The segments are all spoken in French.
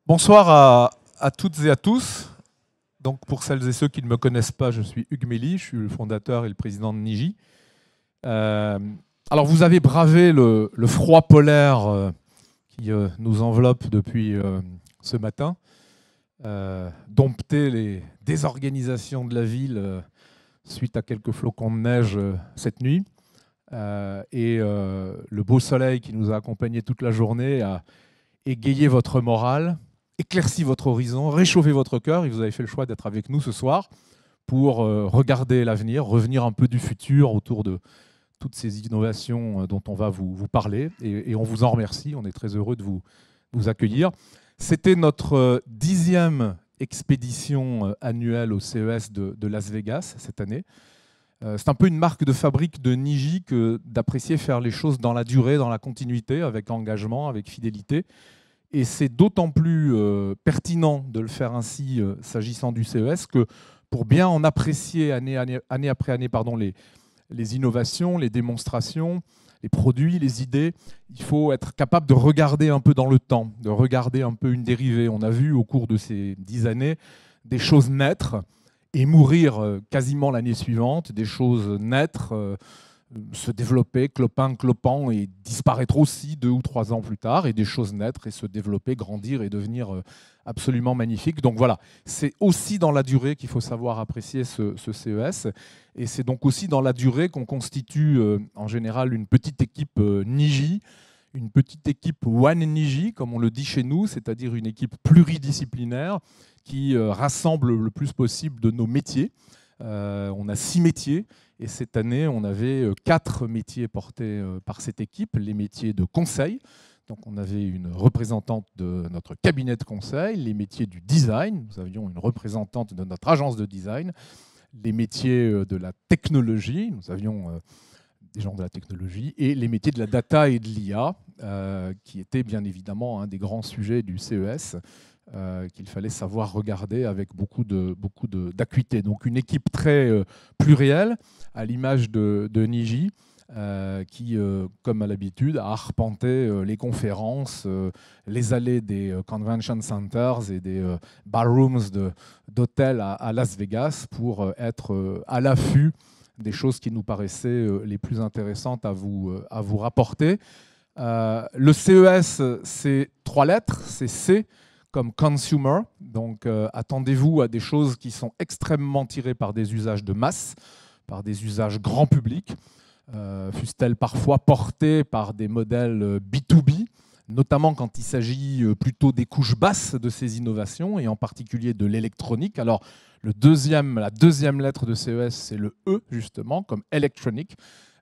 Bonsoir à toutes et à tous. Donc, pour celles et ceux qui ne me connaissent pas, je suis Hugues Mély, je suis le fondateur et le président de Niji. Alors, vous avez bravé le froid polaire qui nous enveloppe depuis ce matin, dompté les désorganisations de la ville suite à quelques flocons de neige cette nuit, et le beau soleil qui nous a accompagnés toute la journée a égayé votre morale, éclairci votre horizon, réchauffé votre cœur, et vous avez fait le choix d'être avec nous ce soir pour regarder l'avenir, revenir un peu du futur autour de toutes ces innovations dont on va vous parler, et on vous en remercie, on est très heureux de vous accueillir. C'était notre 10e expédition annuelle au CES de Las Vegas cette année. C'est un peu une marque de fabrique de Niji que d'apprécier faire les choses dans la durée, dans la continuité, avec engagement, avec fidélité. Et c'est d'autant plus pertinent de le faire ainsi s'agissant du CES que pour bien en apprécier année après année les innovations, les démonstrations, les produits, les idées, il faut être capable de regarder un peu dans le temps, de regarder un peu une dérivée. On a vu au cours de ces 10 années des choses naître et mourir quasiment l'année suivante, des choses naître, se développer, clopant et disparaître aussi 2 ou 3 ans plus tard, et des choses naître et se développer, grandir et devenir absolument magnifiques. Donc voilà, c'est aussi dans la durée qu'il faut savoir apprécier ce CES, et c'est donc aussi dans la durée qu'on constitue en général une petite équipe Niji, une petite équipe One Niji, comme on le dit chez nous, c'est-à-dire une équipe pluridisciplinaire qui rassemble le plus possible de nos métiers. On a 6 métiers, et cette année, on avait 4 métiers portés par cette équipe, les métiers de conseil. Donc on avait une représentante de notre cabinet de conseil, les métiers du design, nous avions une représentante de notre agence de design, les métiers de la technologie, nous avions des gens de la technologie, et les métiers de la data et de l'IA, qui étaient bien évidemment un des grands sujets du CES, qu'il fallait savoir regarder avec beaucoup d'acuité. Donc une équipe très plurielle, à l'image de Niji, qui, comme à l'habitude, a arpenté les conférences, les allées des convention centers et des ballrooms d'hôtels à Las Vegas pour être à l'affût des choses qui nous paraissaient les plus intéressantes à vous rapporter. Le CES, c'est 3 lettres, c'est C comme consumer, donc attendez-vous à des choses qui sont extrêmement tirées par des usages de masse, par des usages grand public, fussent-elles parfois portées par des modèles B2B, notamment quand il s'agit plutôt des couches basses de ces innovations, et en particulier de l'électronique. Alors la deuxième lettre de CES, c'est le E, justement, comme electronic.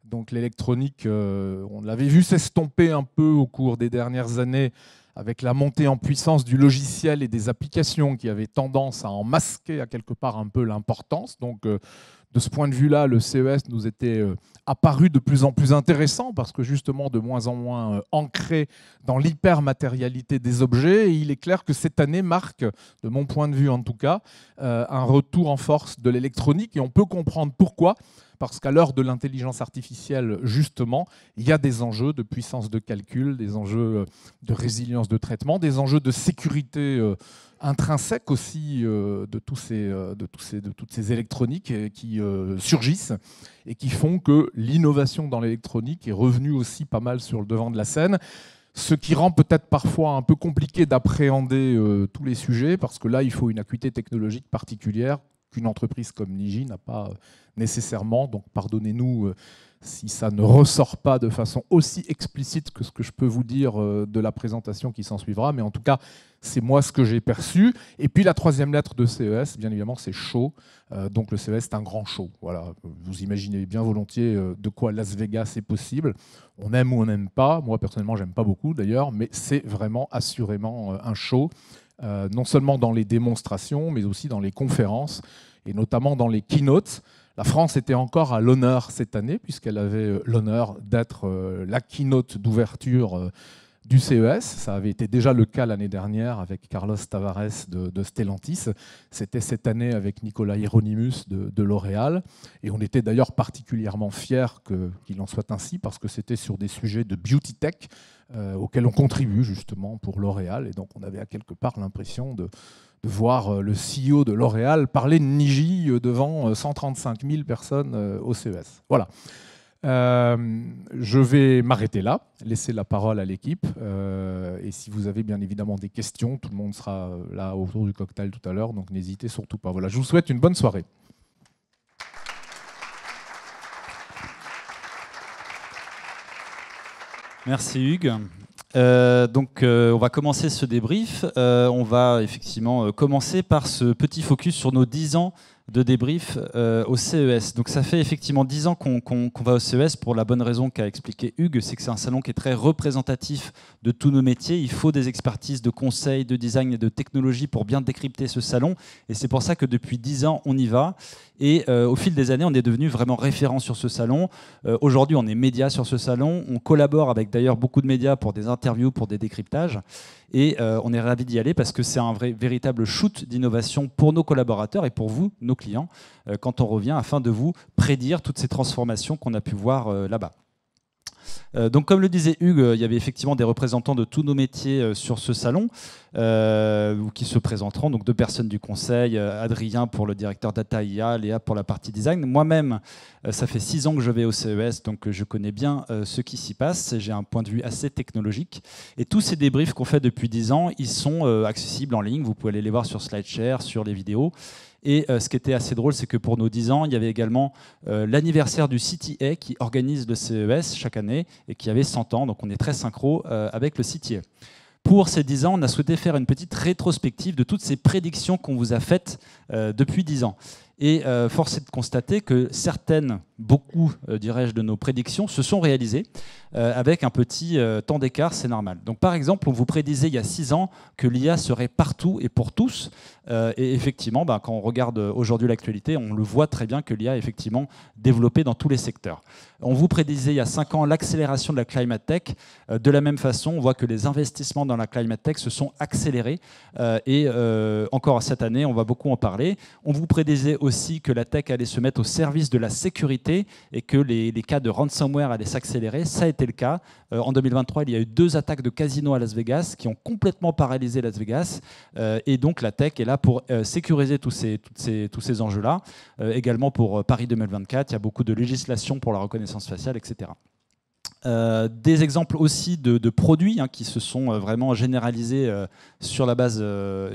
Donc l'électronique, on l'avait vu s'estomper un peu au cours des dernières années, avec la montée en puissance du logiciel et des applications qui avaient tendance à en masquer à quelque part un peu l'importance. Donc, de ce point de vue-là, le CES nous était apparu de plus en plus intéressant parce que justement de moins en moins ancré dans l'hypermatérialité des objets. Et il est clair que cette année marque, de mon point de vue en tout cas, un retour en force de l'électronique, et on peut comprendre pourquoi. Parce qu'à l'heure de l'intelligence artificielle, justement, il y a des enjeux de puissance de calcul, des enjeux de résilience de traitement, des enjeux de sécurité intrinsèque aussi de toutes ces électroniques qui surgissent et qui font que l'innovation dans l'électronique est revenue aussi pas mal sur le devant de la scène. Ce qui rend peut-être parfois un peu compliqué d'appréhender tous les sujets, parce que là, il faut une acuité technologique particulière qu'une entreprise comme Niji n'a pas nécessairement. Donc pardonnez-nous si ça ne ressort pas de façon aussi explicite que ce que je peux vous dire de la présentation qui s'en suivra, mais en tout cas, c'est moi ce que j'ai perçu. Et puis la 3e lettre de CES, bien évidemment, c'est show. Donc le CES, c'est un grand show. Voilà. Vous imaginez bien volontiers de quoi Las Vegas est possible. On aime ou on n'aime pas. Moi, personnellement, j'aime pas beaucoup d'ailleurs, mais c'est vraiment assurément un show. Non seulement dans les démonstrations, mais aussi dans les conférences, et notamment dans les keynotes. La France était encore à l'honneur cette année, puisqu'elle avait l'honneur d'être la keynote d'ouverture du CES. Ça avait été déjà le cas l'année dernière avec Carlos Tavares de Stellantis. C'était cette année avec Nicolas Hieronymus de L'Oréal. Et on était d'ailleurs particulièrement fiers qu'il en soit ainsi parce que c'était sur des sujets de beauty tech auxquels on contribue justement pour L'Oréal. Et donc on avait à quelque part l'impression de voir le CEO de L'Oréal parler de Niji devant 135 000 personnes au CES. Voilà. Je vais m'arrêter là, laisser la parole à l'équipe. Et si vous avez bien évidemment des questions, tout le monde sera là autour du cocktail tout à l'heure, donc n'hésitez surtout pas. Voilà, je vous souhaite une bonne soirée. Merci Hugues. On va commencer ce débrief. On va effectivement commencer par ce petit focus sur nos 10 ans de débrief au CES. Donc ça fait effectivement 10 ans qu'on va au CES pour la bonne raison qu'a expliqué Hugues, c'est que c'est un salon qui est très représentatif de tous nos métiers. Il faut des expertises de conseil, de design et de technologie pour bien décrypter ce salon. Et c'est pour ça que depuis 10 ans, on y va. Et au fil des années, on est devenu vraiment référent sur ce salon. Aujourd'hui, on est média sur ce salon. On collabore avec d'ailleurs beaucoup de médias pour des interviews, pour des décryptages. Et on est ravis d'y aller parce que c'est un véritable shoot d'innovation pour nos collaborateurs et pour vous, nos clients, quand on revient afin de vous prédire toutes ces transformations qu'on a pu voir là-bas. Donc, comme le disait Hugues, il y avait effectivement des représentants de tous nos métiers sur ce salon qui se présenteront. Donc, 2 personnes du conseil, Adrien pour le directeur Data IA, Léa pour la partie design. Moi-même, ça fait 6 ans que je vais au CES, donc je connais bien ce qui s'y passe. J'ai un point de vue assez technologique. Et tous ces débriefs qu'on fait depuis 10 ans, ils sont accessibles en ligne. Vous pouvez aller les voir sur SlideShare, sur les vidéos. Et ce qui était assez drôle, c'est que pour nos 10 ans, il y avait également l'anniversaire du CTA qui organise le CES chaque année et qui avait 100 ans. Donc on est très synchro avec le CTA. Pour ces 10 ans, on a souhaité faire une petite rétrospective de toutes ces prédictions qu'on vous a faites depuis 10 ans. Et force est de constater que beaucoup, dirais-je, de nos prédictions se sont réalisées avec un petit temps d'écart, c'est normal. Donc par exemple, on vous prédisait il y a 6 ans que l'IA serait partout et pour tous. Et effectivement, quand on regarde aujourd'hui l'actualité, on le voit très bien que l'IA est effectivement développée dans tous les secteurs. On vous prédisait il y a 5 ans l'accélération de la climate tech. De la même façon, on voit que les investissements dans la climate tech se sont accélérés. Et encore cette année, on va beaucoup en parler. On vous prédisait aussi que la tech allait se mettre au service de la sécurité et que les cas de ransomware allaient s'accélérer. Ça a été le cas. En 2023, il y a eu 2 attaques de casinos à Las Vegas qui ont complètement paralysé Las Vegas. Et donc la tech est là pour sécuriser tous ces enjeux-là. Également pour Paris 2024, il y a beaucoup de législation pour la reconnaissance faciale, etc. Des exemples aussi de produits qui se sont vraiment généralisés sur la base,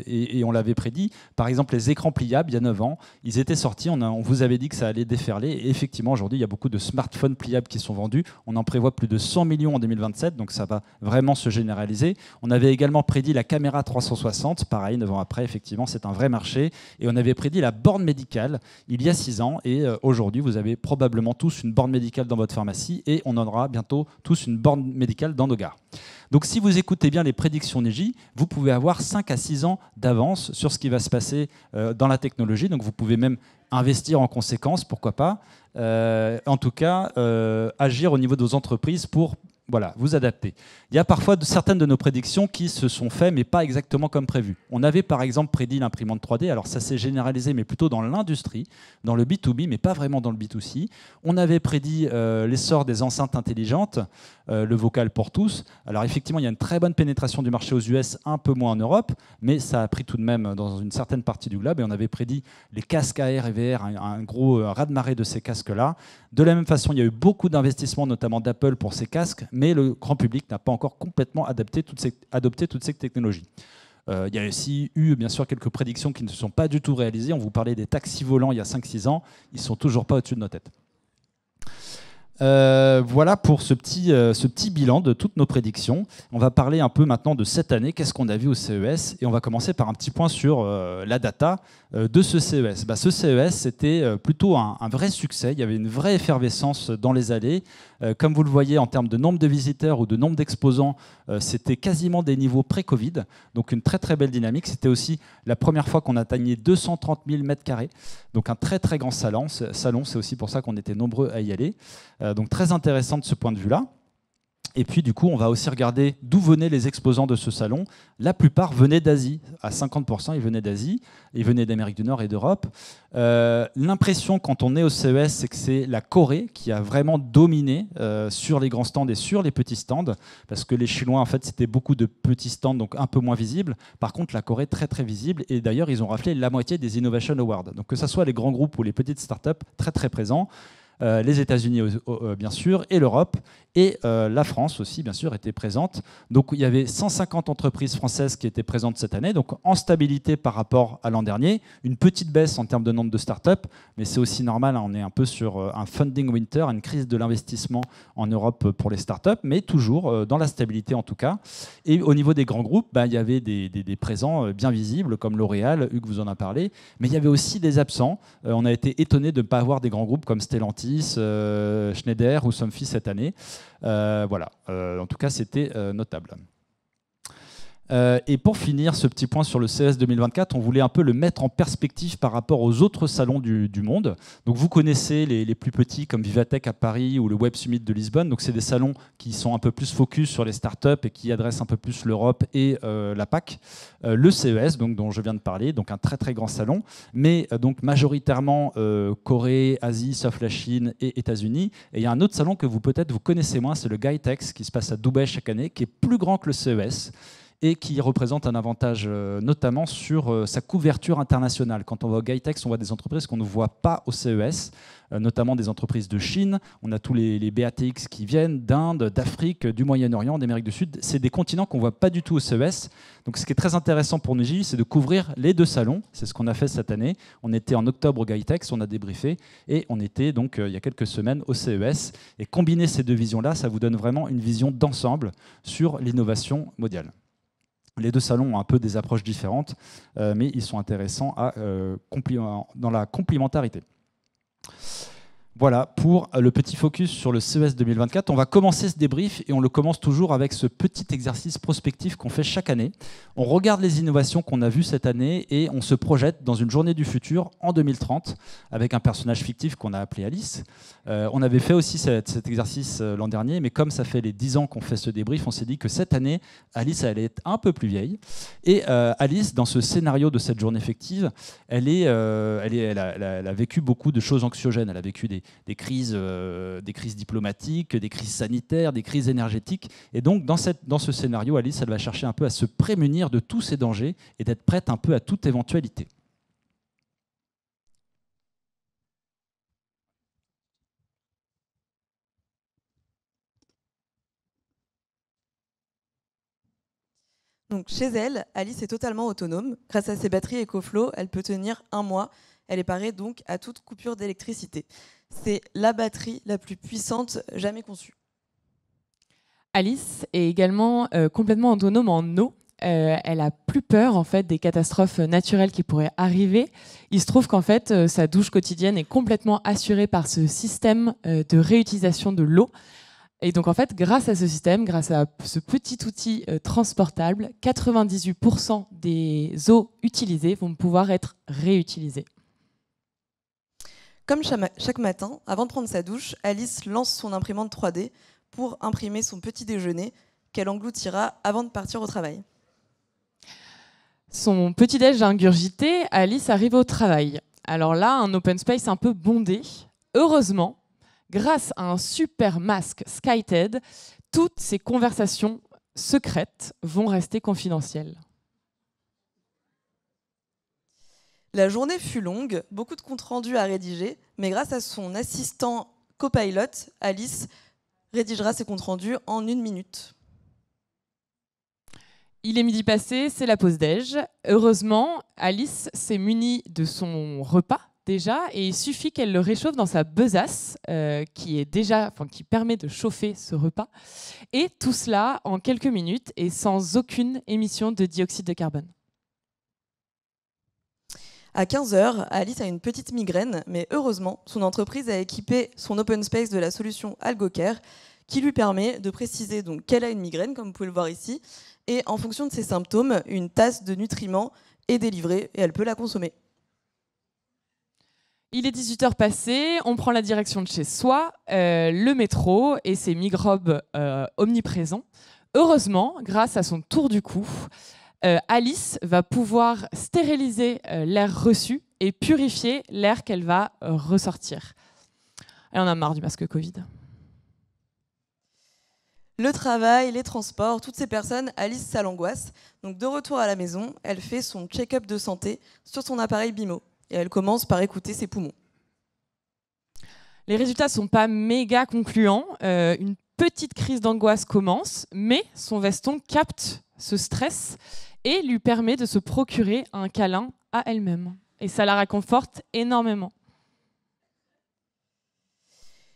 et on l'avait prédit. Par exemple, les écrans pliables, il y a 9 ans, ils étaient sortis, on vous avait dit que ça allait déferler, et effectivement, aujourd'hui, il y a beaucoup de smartphones pliables qui sont vendus. On en prévoit plus de 100 millions en 2027, donc ça va vraiment se généraliser. On avait également prédit la caméra 360, pareil, 9 ans après, effectivement, c'est un vrai marché. Et on avait prédit la borne médicale il y a 6 ans, et aujourd'hui, vous avez probablement tous une borne médicale dans votre pharmacie, et on en aura bientôt tous une borne médicale dans nos gares. Donc si vous écoutez bien les prédictions Niji, vous pouvez avoir 5 à 6 ans d'avance sur ce qui va se passer dans la technologie. Donc vous pouvez même investir en conséquence, pourquoi pas. En tout cas, agir au niveau de vos entreprises pour vous adapter. Il y a parfois certaines de nos prédictions qui se sont faites, mais pas exactement comme prévu. On avait par exemple prédit l'imprimante 3D, alors ça s'est généralisé, mais plutôt dans l'industrie, dans le B2B, mais pas vraiment dans le B2C. On avait prédit l'essor des enceintes intelligentes, le vocal pour tous. Alors effectivement, il y a une très bonne pénétration du marché aux US, un peu moins en Europe, mais ça a pris tout de même dans une certaine partie du globe, et on avait prédit les casques AR et VR, un gros raz-de-marée de ces casques-là. De la même façon, il y a eu beaucoup d'investissements, notamment d'Apple pour ces casques, mais le grand public n'a pas encore complètement adopté toutes ces technologies. Il y a aussi eu, bien sûr, quelques prédictions qui ne se sont pas du tout réalisées. On vous parlait des taxis volants il y a 5-6 ans. Ils ne sont toujours pas au-dessus de nos têtes. Voilà pour ce petit bilan de toutes nos prédictions. On va parler un peu maintenant de cette année, qu'est-ce qu'on a vu au CES, et on va commencer par un petit point sur la data de ce CES. Ce CES, c'était plutôt un vrai succès, il y avait une vraie effervescence dans les allées. Comme vous le voyez, en termes de nombre de visiteurs ou de nombre d'exposants, c'était quasiment des niveaux pré-Covid, donc une très très belle dynamique. C'était aussi la première fois qu'on atteignait 230 000 m², donc un très très grand salon. C'est aussi pour ça qu'on était nombreux à y aller. Donc très intéressant de ce point de vue-là. Et puis, du coup, on va aussi regarder d'où venaient les exposants de ce salon. La plupart venaient d'Asie. À 50%, ils venaient d'Asie. Ils venaient d'Amérique du Nord et d'Europe. L'impression, quand on est au CES, c'est que c'est la Corée qui a vraiment dominé sur les grands stands et sur les petits stands. Parce que les Chinois, en fait, c'était beaucoup de petits stands, donc un peu moins visibles. Par contre, la Corée, très, très visible. Et d'ailleurs, ils ont raflé la moitié des Innovation Awards. Donc, que ce soit les grands groupes ou les petites startups, très, très présents. Les États-Unis, bien sûr, et l'Europe. Et la France aussi, bien sûr, était présente. Donc il y avait 150 entreprises françaises qui étaient présentes cette année, donc en stabilité par rapport à l'an dernier. Une petite baisse en termes de nombre de startups, mais c'est aussi normal, hein, on est un peu sur un funding winter, une crise de l'investissement en Europe pour les startups, mais toujours dans la stabilité en tout cas. Et au niveau des grands groupes, il y avait des présents bien visibles, comme L'Oréal, Hugues vous en a parlé, mais il y avait aussi des absents. On a été étonnés de ne pas avoir des grands groupes comme Stellantis, Schneider ou Somfy cette année. Voilà, en tout cas, c'était notable. Et pour finir ce petit point sur le CES 2024, on voulait un peu le mettre en perspective par rapport aux autres salons du monde. Donc vous connaissez les plus petits comme Vivatech à Paris ou le Web Summit de Lisbonne. Donc c'est des salons qui sont un peu plus focus sur les startups et qui adressent un peu plus l'Europe et la PAC. Le CES, donc, dont je viens de parler, donc un très très grand salon, mais donc majoritairement Corée, Asie, sauf la Chine et États-Unis. Et il y a un autre salon que peut-être vous connaissez moins, c'est le GITEX qui se passe à Dubaï chaque année, qui est plus grand que le CES. Et qui représente un avantage notamment sur sa couverture internationale. Quand on va au GITEX, on voit des entreprises qu'on ne voit pas au CES, notamment des entreprises de Chine. On a tous les BATX qui viennent d'Inde, d'Afrique, du Moyen-Orient, d'Amérique du Sud. C'est des continents qu'on ne voit pas du tout au CES. Donc ce qui est très intéressant pour Niji, c'est de couvrir les deux salons. C'est ce qu'on a fait cette année. On était en octobre au GITEX, on a débriefé, et on était donc il y a quelques semaines au CES. Et combiner ces deux visions-là, ça vous donne vraiment une vision d'ensemble sur l'innovation mondiale. Les deux salons ont un peu des approches différentes, mais ils sont intéressants dans la complémentarité. Voilà pour le petit focus sur le CES 2024. On va commencer ce débrief et on le commence toujours avec ce petit exercice prospectif qu'on fait chaque année. On regarde les innovations qu'on a vues cette année et on se projette dans une journée du futur en 2030 avec un personnage fictif qu'on a appelé Alice. On avait fait aussi cet exercice l'an dernier, mais comme ça fait les 10 ans qu'on fait ce débrief, on s'est dit que cette année, Alice allait être un peu plus vieille. Et Alice, dans ce scénario de cette journée fictive, elle a vécu beaucoup de choses anxiogènes. Elle a vécu des crises diplomatiques, des crises sanitaires, des crises énergétiques. Et donc, dans ce scénario, Alice, elle va chercher un peu à se prémunir de tous ces dangers et d'être prête un peu à toute éventualité. Donc, chez elle, Alice est totalement autonome. Grâce à ses batteries EcoFlow, elle peut tenir 1 mois. Elle est parée donc à toute coupure d'électricité. C'est la batterie la plus puissante jamais conçue. Alice est également complètement autonome en eau. Elle a plus peur en fait des catastrophes naturelles qui pourraient arriver. Il se trouve qu'en fait sa douche quotidienne est complètement assurée par ce système de réutilisation de l'eau. Et donc en fait, grâce à ce système, grâce à ce petit outil transportable, 98% des eaux utilisées vont pouvoir être réutilisées. Comme chaque matin, avant de prendre sa douche, Alice lance son imprimante 3D pour imprimer son petit déjeuner qu'elle engloutira avant de partir au travail. Son petit déj ingurgité, Alice arrive au travail. Alors là, un open space un peu bondé. Heureusement, grâce à un super masque SkyTED, toutes ces conversations secrètes vont rester confidentielles. La journée fut longue, beaucoup de comptes rendus à rédiger, mais grâce à son assistant Copilot, Alice rédigera ses comptes rendus en 1 minute. Il est midi passé, c'est la pause déj. Heureusement, Alice s'est munie de son repas déjà et il suffit qu'elle le réchauffe dans sa besace qui permet de chauffer ce repas. Et tout cela en quelques minutes et sans aucune émission de dioxyde de carbone. À 15h, Alice a une petite migraine, mais heureusement, son entreprise a équipé son open space de la solution AlgoCare qui lui permet de préciser donc qu'elle a une migraine, comme vous pouvez le voir ici, et en fonction de ses symptômes, une tasse de nutriments est délivrée et elle peut la consommer. Il est 18h passé, on prend la direction de chez soi, le métro et ses microbes omniprésents. Heureusement, grâce à son tour du cou, Alice va pouvoir stériliser l'air reçu et purifier l'air qu'elle va ressortir. Elle en a marre du masque Covid. Le travail, les transports, toutes ces personnes, Alice, ça l'angoisse. Donc de retour à la maison, elle fait son check-up de santé sur son appareil BIMO. Et elle commence par écouter ses poumons. Les résultats ne sont pas méga concluants. Une petite crise d'angoisse commence, mais son veston capte ce stress et lui permet de se procurer un câlin à elle-même. Et ça la réconforte énormément.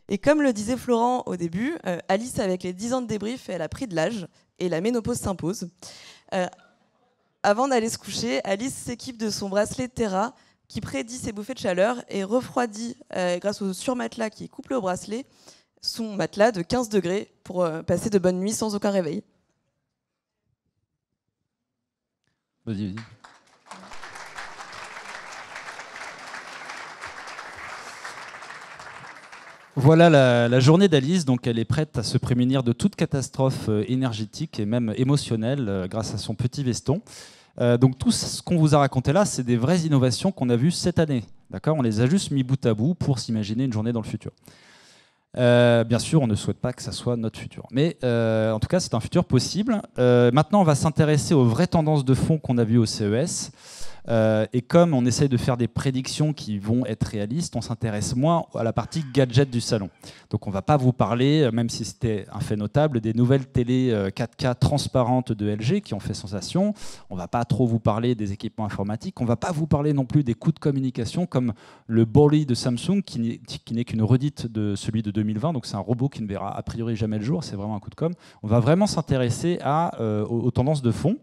Et comme le disait Florent au début, Alice, avec les 10 ans de débrief, elle a pris de l'âge et la ménopause s'impose. Avant d'aller se coucher, Alice s'équipe de son bracelet Terra qui prédit ses bouffées de chaleur et refroidit, grâce au surmatelas qui est couplé au bracelet, son matelas de 15 degrés pour passer de bonnes nuits sans aucun réveil. Vas-y. Voilà la journée d'Alice, donc elle est prête à se prémunir de toute catastrophe énergétique et même émotionnelle grâce à son petit veston. Donc tout ce qu'on vous a raconté là, c'est des vraies innovations qu'on a vues cette année. D'accord ? On les a juste mis bout à bout pour s'imaginer une journée dans le futur. Bien sûr, on ne souhaite pas que ça soit notre futur. Mais en tout cas, c'est un futur possible. Maintenant, on va s'intéresser aux vraies tendances de fond qu'on a vues au CES. Et comme on essaye de faire des prédictions qui vont être réalistes, on s'intéresse moins à la partie gadget du salon. Donc on ne va pas vous parler, même si c'était un fait notable, des nouvelles télé 4K transparentes de LG qui ont fait sensation. On ne va pas trop vous parler des équipements informatiques. On ne va pas vous parler non plus des coûts de communication comme le Bolly de Samsung qui n'est qu'une redite de celui de 2020. Donc c'est un robot qui ne verra a priori jamais le jour. C'est vraiment un coup de com'. On va vraiment s'intéresser aux tendances de fond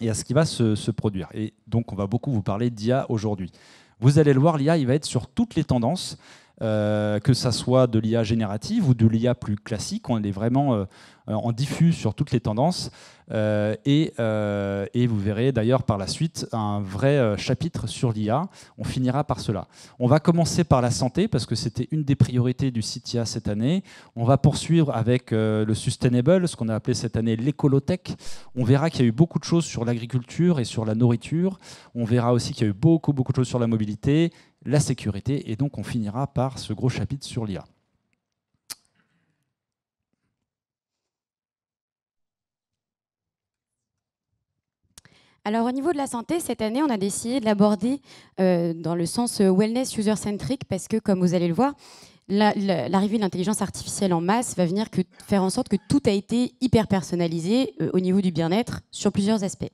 et à ce qui va se produire. Et donc, on va beaucoup vous parler d'IA aujourd'hui. Vous allez le voir, l'IA, il va être sur toutes les tendances, que ça soit de l'IA générative ou de l'IA plus classique. On est vraiment en diffus sur toutes les tendances. Et vous verrez d'ailleurs par la suite un vrai chapitre sur l'IA. On finira par cela. On va commencer par la santé parce que c'était une des priorités du site IA cette année. On va poursuivre avec le sustainable, ce qu'on a appelé cette année l'écolotech. On verra qu'il y a eu beaucoup de choses sur l'agriculture et sur la nourriture. On verra aussi qu'il y a eu beaucoup de choses sur la mobilité, la sécurité. Et donc on finira par ce gros chapitre sur l'IA. Alors au niveau de la santé, cette année, on a décidé de l'aborder dans le sens wellness user-centric parce que, comme vous allez le voir, l'arrivée de l'intelligence artificielle en masse va venir faire en sorte que tout a été hyper personnalisé au niveau du bien-être sur plusieurs aspects.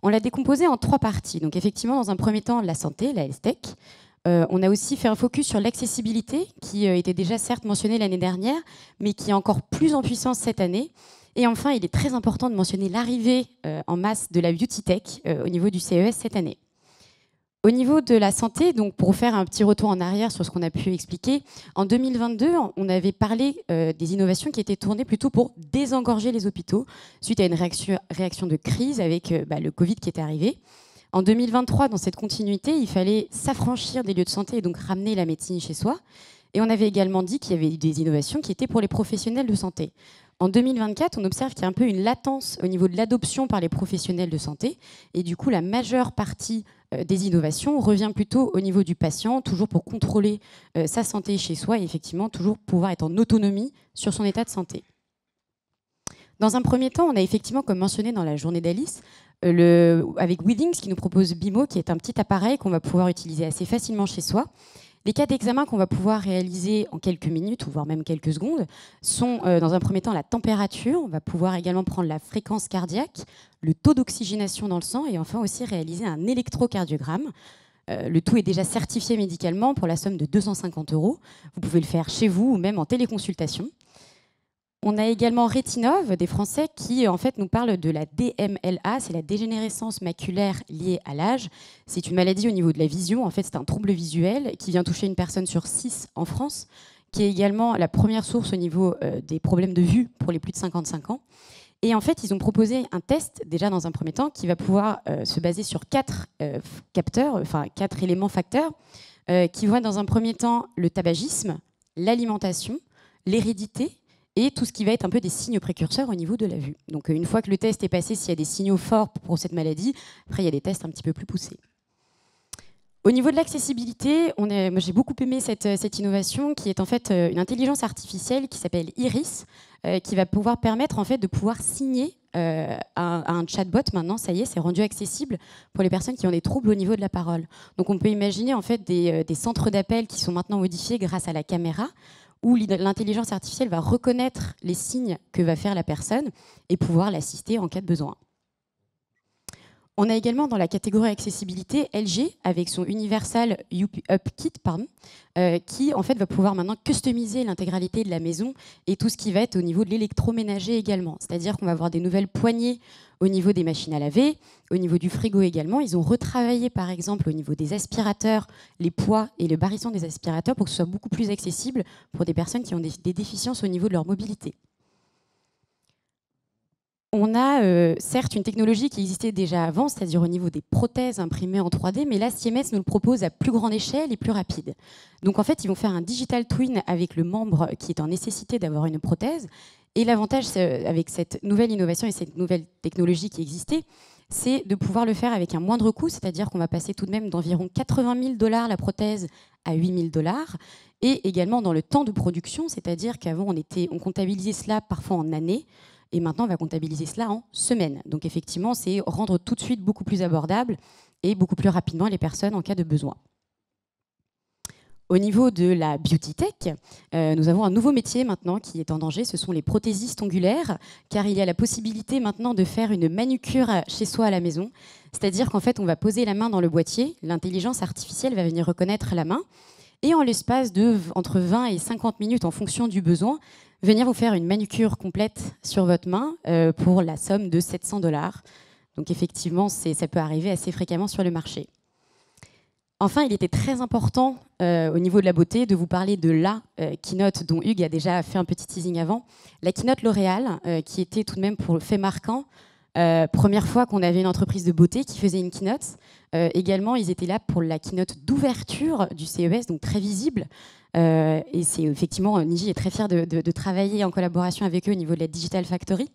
On l'a décomposé en 3 parties. Donc effectivement, dans un premier temps, la santé, la health tech. On a aussi fait un focus sur l'accessibilité qui était déjà certes mentionnée l'année dernière, mais qui est encore plus en puissance cette année. Et enfin, il est très important de mentionner l'arrivée en masse de la beauty tech au niveau du CES cette année. Au niveau de la santé, donc pour faire un petit retour en arrière sur ce qu'on a pu expliquer, en 2022, on avait parlé des innovations qui étaient tournées plutôt pour désengorger les hôpitaux suite à une réaction de crise avec le Covid qui était arrivé. En 2023, dans cette continuité, il fallait s'affranchir des lieux de santé et donc ramener la médecine chez soi. Et on avait également dit qu'il y avait des innovations qui étaient pour les professionnels de santé. En 2024, on observe qu'il y a un peu une latence au niveau de l'adoption par les professionnels de santé. Et du coup, la majeure partie des innovations revient plutôt au niveau du patient, toujours pour contrôler sa santé chez soi et effectivement toujours pouvoir être en autonomie sur son état de santé. Dans un premier temps, on a effectivement, comme mentionné dans la journée d'Alice, avec Withings qui nous propose BIMO, qui est un petit appareil qu'on va pouvoir utiliser assez facilement chez soi. Les cas d'examen qu'on va pouvoir réaliser en quelques minutes, ou voire même quelques secondes, sont dans un premier temps la température. On va pouvoir également prendre la fréquence cardiaque, le taux d'oxygénation dans le sang et enfin aussi réaliser un électrocardiogramme. Le tout est déjà certifié médicalement pour la somme de 250 €. Vous pouvez le faire chez vous ou même en téléconsultation. On a également Retinov, des Français, qui en fait nous parlent de la DMLA, c'est la dégénérescence maculaire liée à l'âge. C'est une maladie au niveau de la vision, en fait c'est un trouble visuel qui vient toucher une personne sur 6 en France, qui est également la première source au niveau des problèmes de vue pour les plus de 55 ans. Et en fait, ils ont proposé un test, déjà dans un premier temps, qui va pouvoir se baser sur 4 capteurs, enfin 4 éléments facteurs. qui vont être dans un premier temps le tabagisme, l'alimentation, l'hérédité et tout ce qui va être un peu des signes précurseurs au niveau de la vue. Donc une fois que le test est passé, s'il y a des signaux forts pour cette maladie, après il y a des tests un petit peu plus poussés. Au niveau de l'accessibilité, moi j'ai beaucoup aimé cette innovation qui est en fait une intelligence artificielle qui s'appelle Iris, qui va pouvoir permettre en fait de pouvoir signer à un chatbot. Maintenant, ça y est, c'est rendu accessible pour les personnes qui ont des troubles au niveau de la parole. Donc on peut imaginer en fait des centres d'appel qui sont maintenant modifiés grâce à la caméra, où l'intelligence artificielle va reconnaître les signes que va faire la personne et pouvoir l'assister en cas de besoin. On a également dans la catégorie accessibilité LG avec son Universal UpKit, qui en fait va pouvoir maintenant customiser l'intégralité de la maison et tout ce qui va être au niveau de l'électroménager également. C'est-à-dire qu'on va avoir des nouvelles poignées au niveau des machines à laver, au niveau du frigo également. Ils ont retravaillé par exemple au niveau des aspirateurs, les poids et le barycentre des aspirateurs pour que ce soit beaucoup plus accessible pour des personnes qui ont des déficiences au niveau de leur mobilité. On a certes une technologie qui existait déjà avant, c'est-à-dire au niveau des prothèses imprimées en 3D, mais là Siemens nous le propose à plus grande échelle et plus rapide. Donc en fait, ils vont faire un digital twin avec le membre qui est en nécessité d'avoir une prothèse. Et l'avantage avec cette nouvelle innovation et cette nouvelle technologie qui existait, c'est de pouvoir le faire avec un moindre coût, c'est-à-dire qu'on va passer tout de même d'environ 80 000 $ la prothèse à 8 000 $, et également dans le temps de production, c'est-à-dire qu'avant on comptabilisait cela parfois en années. Et maintenant, on va comptabiliser cela en semaines. Donc effectivement, c'est rendre tout de suite beaucoup plus abordable et beaucoup plus rapidement les personnes en cas de besoin. Au niveau de la beauty tech, nous avons un nouveau métier maintenant qui est en danger, ce sont les prothésistes ongulaires, car il y a la possibilité maintenant de faire une manucure chez soi à la maison. C'est-à-dire qu'en fait, on va poser la main dans le boîtier, l'intelligence artificielle va venir reconnaître la main, et en l'espace de entre 20 et 50 minutes en fonction du besoin, venir vous faire une manucure complète sur votre main pour la somme de 700 $. Donc effectivement, ça peut arriver assez fréquemment sur le marché. Enfin, il était très important au niveau de la beauté de vous parler de la keynote dont Hugues a déjà fait un petit teasing avant, la keynote L'Oréal, qui était tout de même pour le fait marquant. Première fois qu'on avait une entreprise de beauté qui faisait une keynote. Également, ils étaient là pour la keynote d'ouverture du CES, donc très visible. Et c'est effectivement, Niji est très fier de travailler en collaboration avec eux au niveau de la Digital Factory.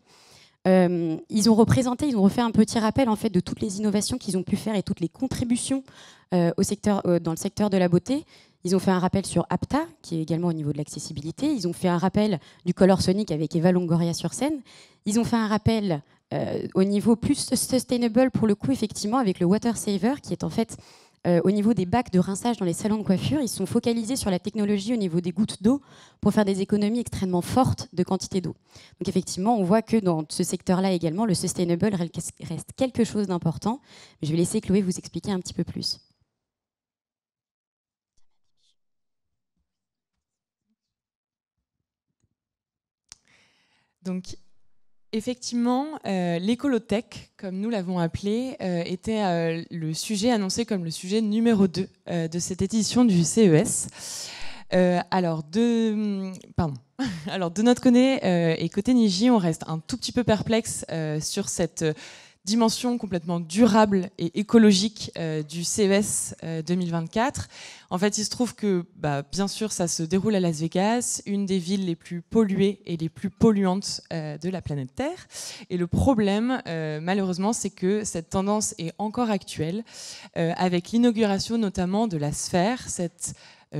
Ils ont refait un petit rappel en fait de toutes les innovations qu'ils ont pu faire et toutes les contributions dans le secteur de la beauté. Ils ont fait un rappel sur Apta, qui est également au niveau de l'accessibilité. Ils ont fait un rappel du Color Sonic avec Eva Longoria sur scène. Ils ont fait un rappel au niveau plus sustainable pour le coup, effectivement, avec le Water Saver, qui est en fait au niveau des bacs de rinçage dans les salons de coiffure. Ils sont focalisés sur la technologie au niveau des gouttes d'eau pour faire des économies extrêmement fortes de quantité d'eau. Donc effectivement, on voit que dans ce secteur-là également, le sustainable reste quelque chose d'important. Je vais laisser Chloé vous expliquer un petit peu plus. Donc, effectivement, l'écolotech, comme nous l'avons appelé, était le sujet annoncé comme le sujet numéro 2 de cette édition du CES. Alors, de notre côté et côté Niji, on reste un tout petit peu perplexe sur cette dimension complètement durable et écologique du CES 2024. En fait, il se trouve que, bien sûr, ça se déroule à Las Vegas, une des villes les plus polluées et les plus polluantes de la planète Terre. Et le problème, malheureusement, c'est que cette tendance est encore actuelle, avec l'inauguration notamment de la Sphère, cette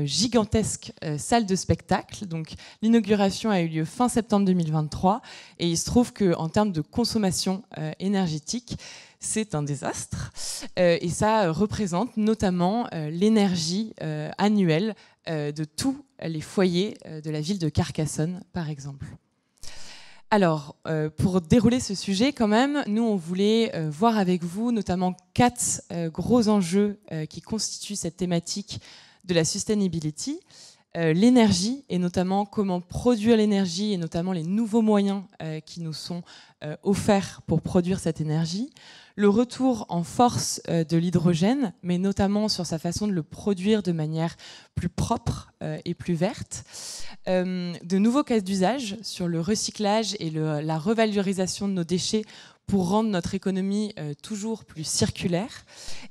gigantesque salle de spectacle. Donc, l'inauguration a eu lieu fin septembre 2023 et il se trouve qu'en termes de consommation énergétique, c'est un désastre et ça représente notamment l'énergie annuelle de tous les foyers de la ville de Carcassonne, par exemple. Alors, pour dérouler ce sujet, quand même, nous, on voulait voir avec vous notamment 4 gros enjeux qui constituent cette thématique de la sustainability, l'énergie et notamment comment produire l'énergie et notamment les nouveaux moyens qui nous sont offerts pour produire cette énergie, le retour en force de l'hydrogène, mais notamment sur sa façon de le produire de manière plus propre et plus verte, de nouveaux cas d'usage sur le recyclage et la revalorisation de nos déchets pour rendre notre économie toujours plus circulaire.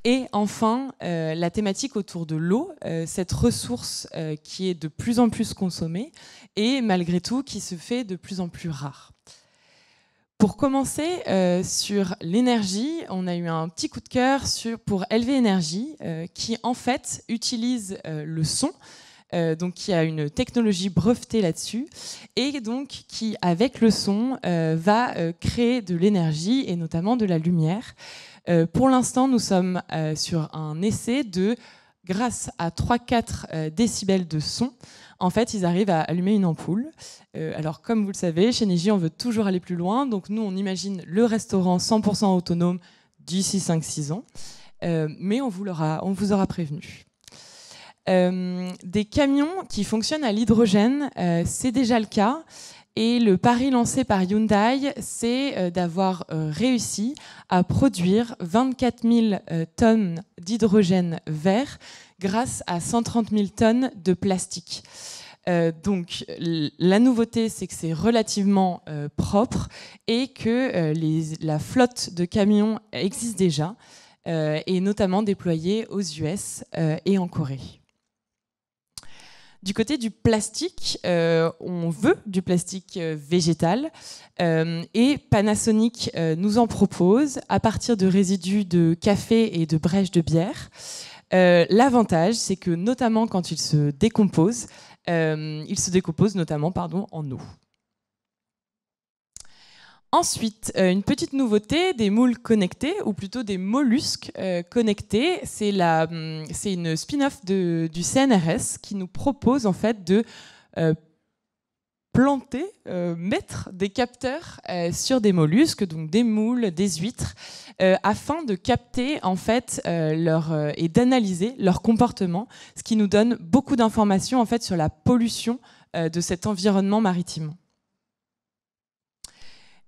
Et enfin, la thématique autour de l'eau, cette ressource qui est de plus en plus consommée et malgré tout qui se fait de plus en plus rare. Pour commencer, sur l'énergie, on a eu un petit coup de cœur pour LV Energy, qui en fait utilise le son, donc qui a une technologie brevetée là-dessus, et donc qui, avec le son, va créer de l'énergie et notamment de la lumière. Pour l'instant, nous sommes sur un essai de, grâce à 3-4 décibels de son, en fait, ils arrivent à allumer une ampoule. Alors, comme vous le savez, chez Niji, on veut toujours aller plus loin. Donc, nous, on imagine le restaurant 100% autonome d'ici 5-6 ans. Mais on vous aura prévenu. Des camions qui fonctionnent à l'hydrogène, c'est déjà le cas. Et le pari lancé par Hyundai, c'est d'avoir réussi à produire 24 000 tonnes d'hydrogène vert grâce à 130 000 tonnes de plastique. Donc la nouveauté, c'est que c'est relativement propre et que la flotte de camions existe déjà et notamment déployée aux US et en Corée. Du côté du plastique, on veut du plastique végétal et Panasonic nous en propose à partir de résidus de café et de brèches de bière. L'avantage, c'est que notamment quand il se décompose notamment en eau. Ensuite, une petite nouveauté, des moules connectés, ou plutôt des mollusques connectés. C'est une spin-off du CNRS qui nous propose en fait de mettre des capteurs sur des mollusques, donc des moules, des huîtres, afin de capter en fait et d'analyser leur comportement, ce qui nous donne beaucoup d'informations en fait sur la pollution de cet environnement maritime.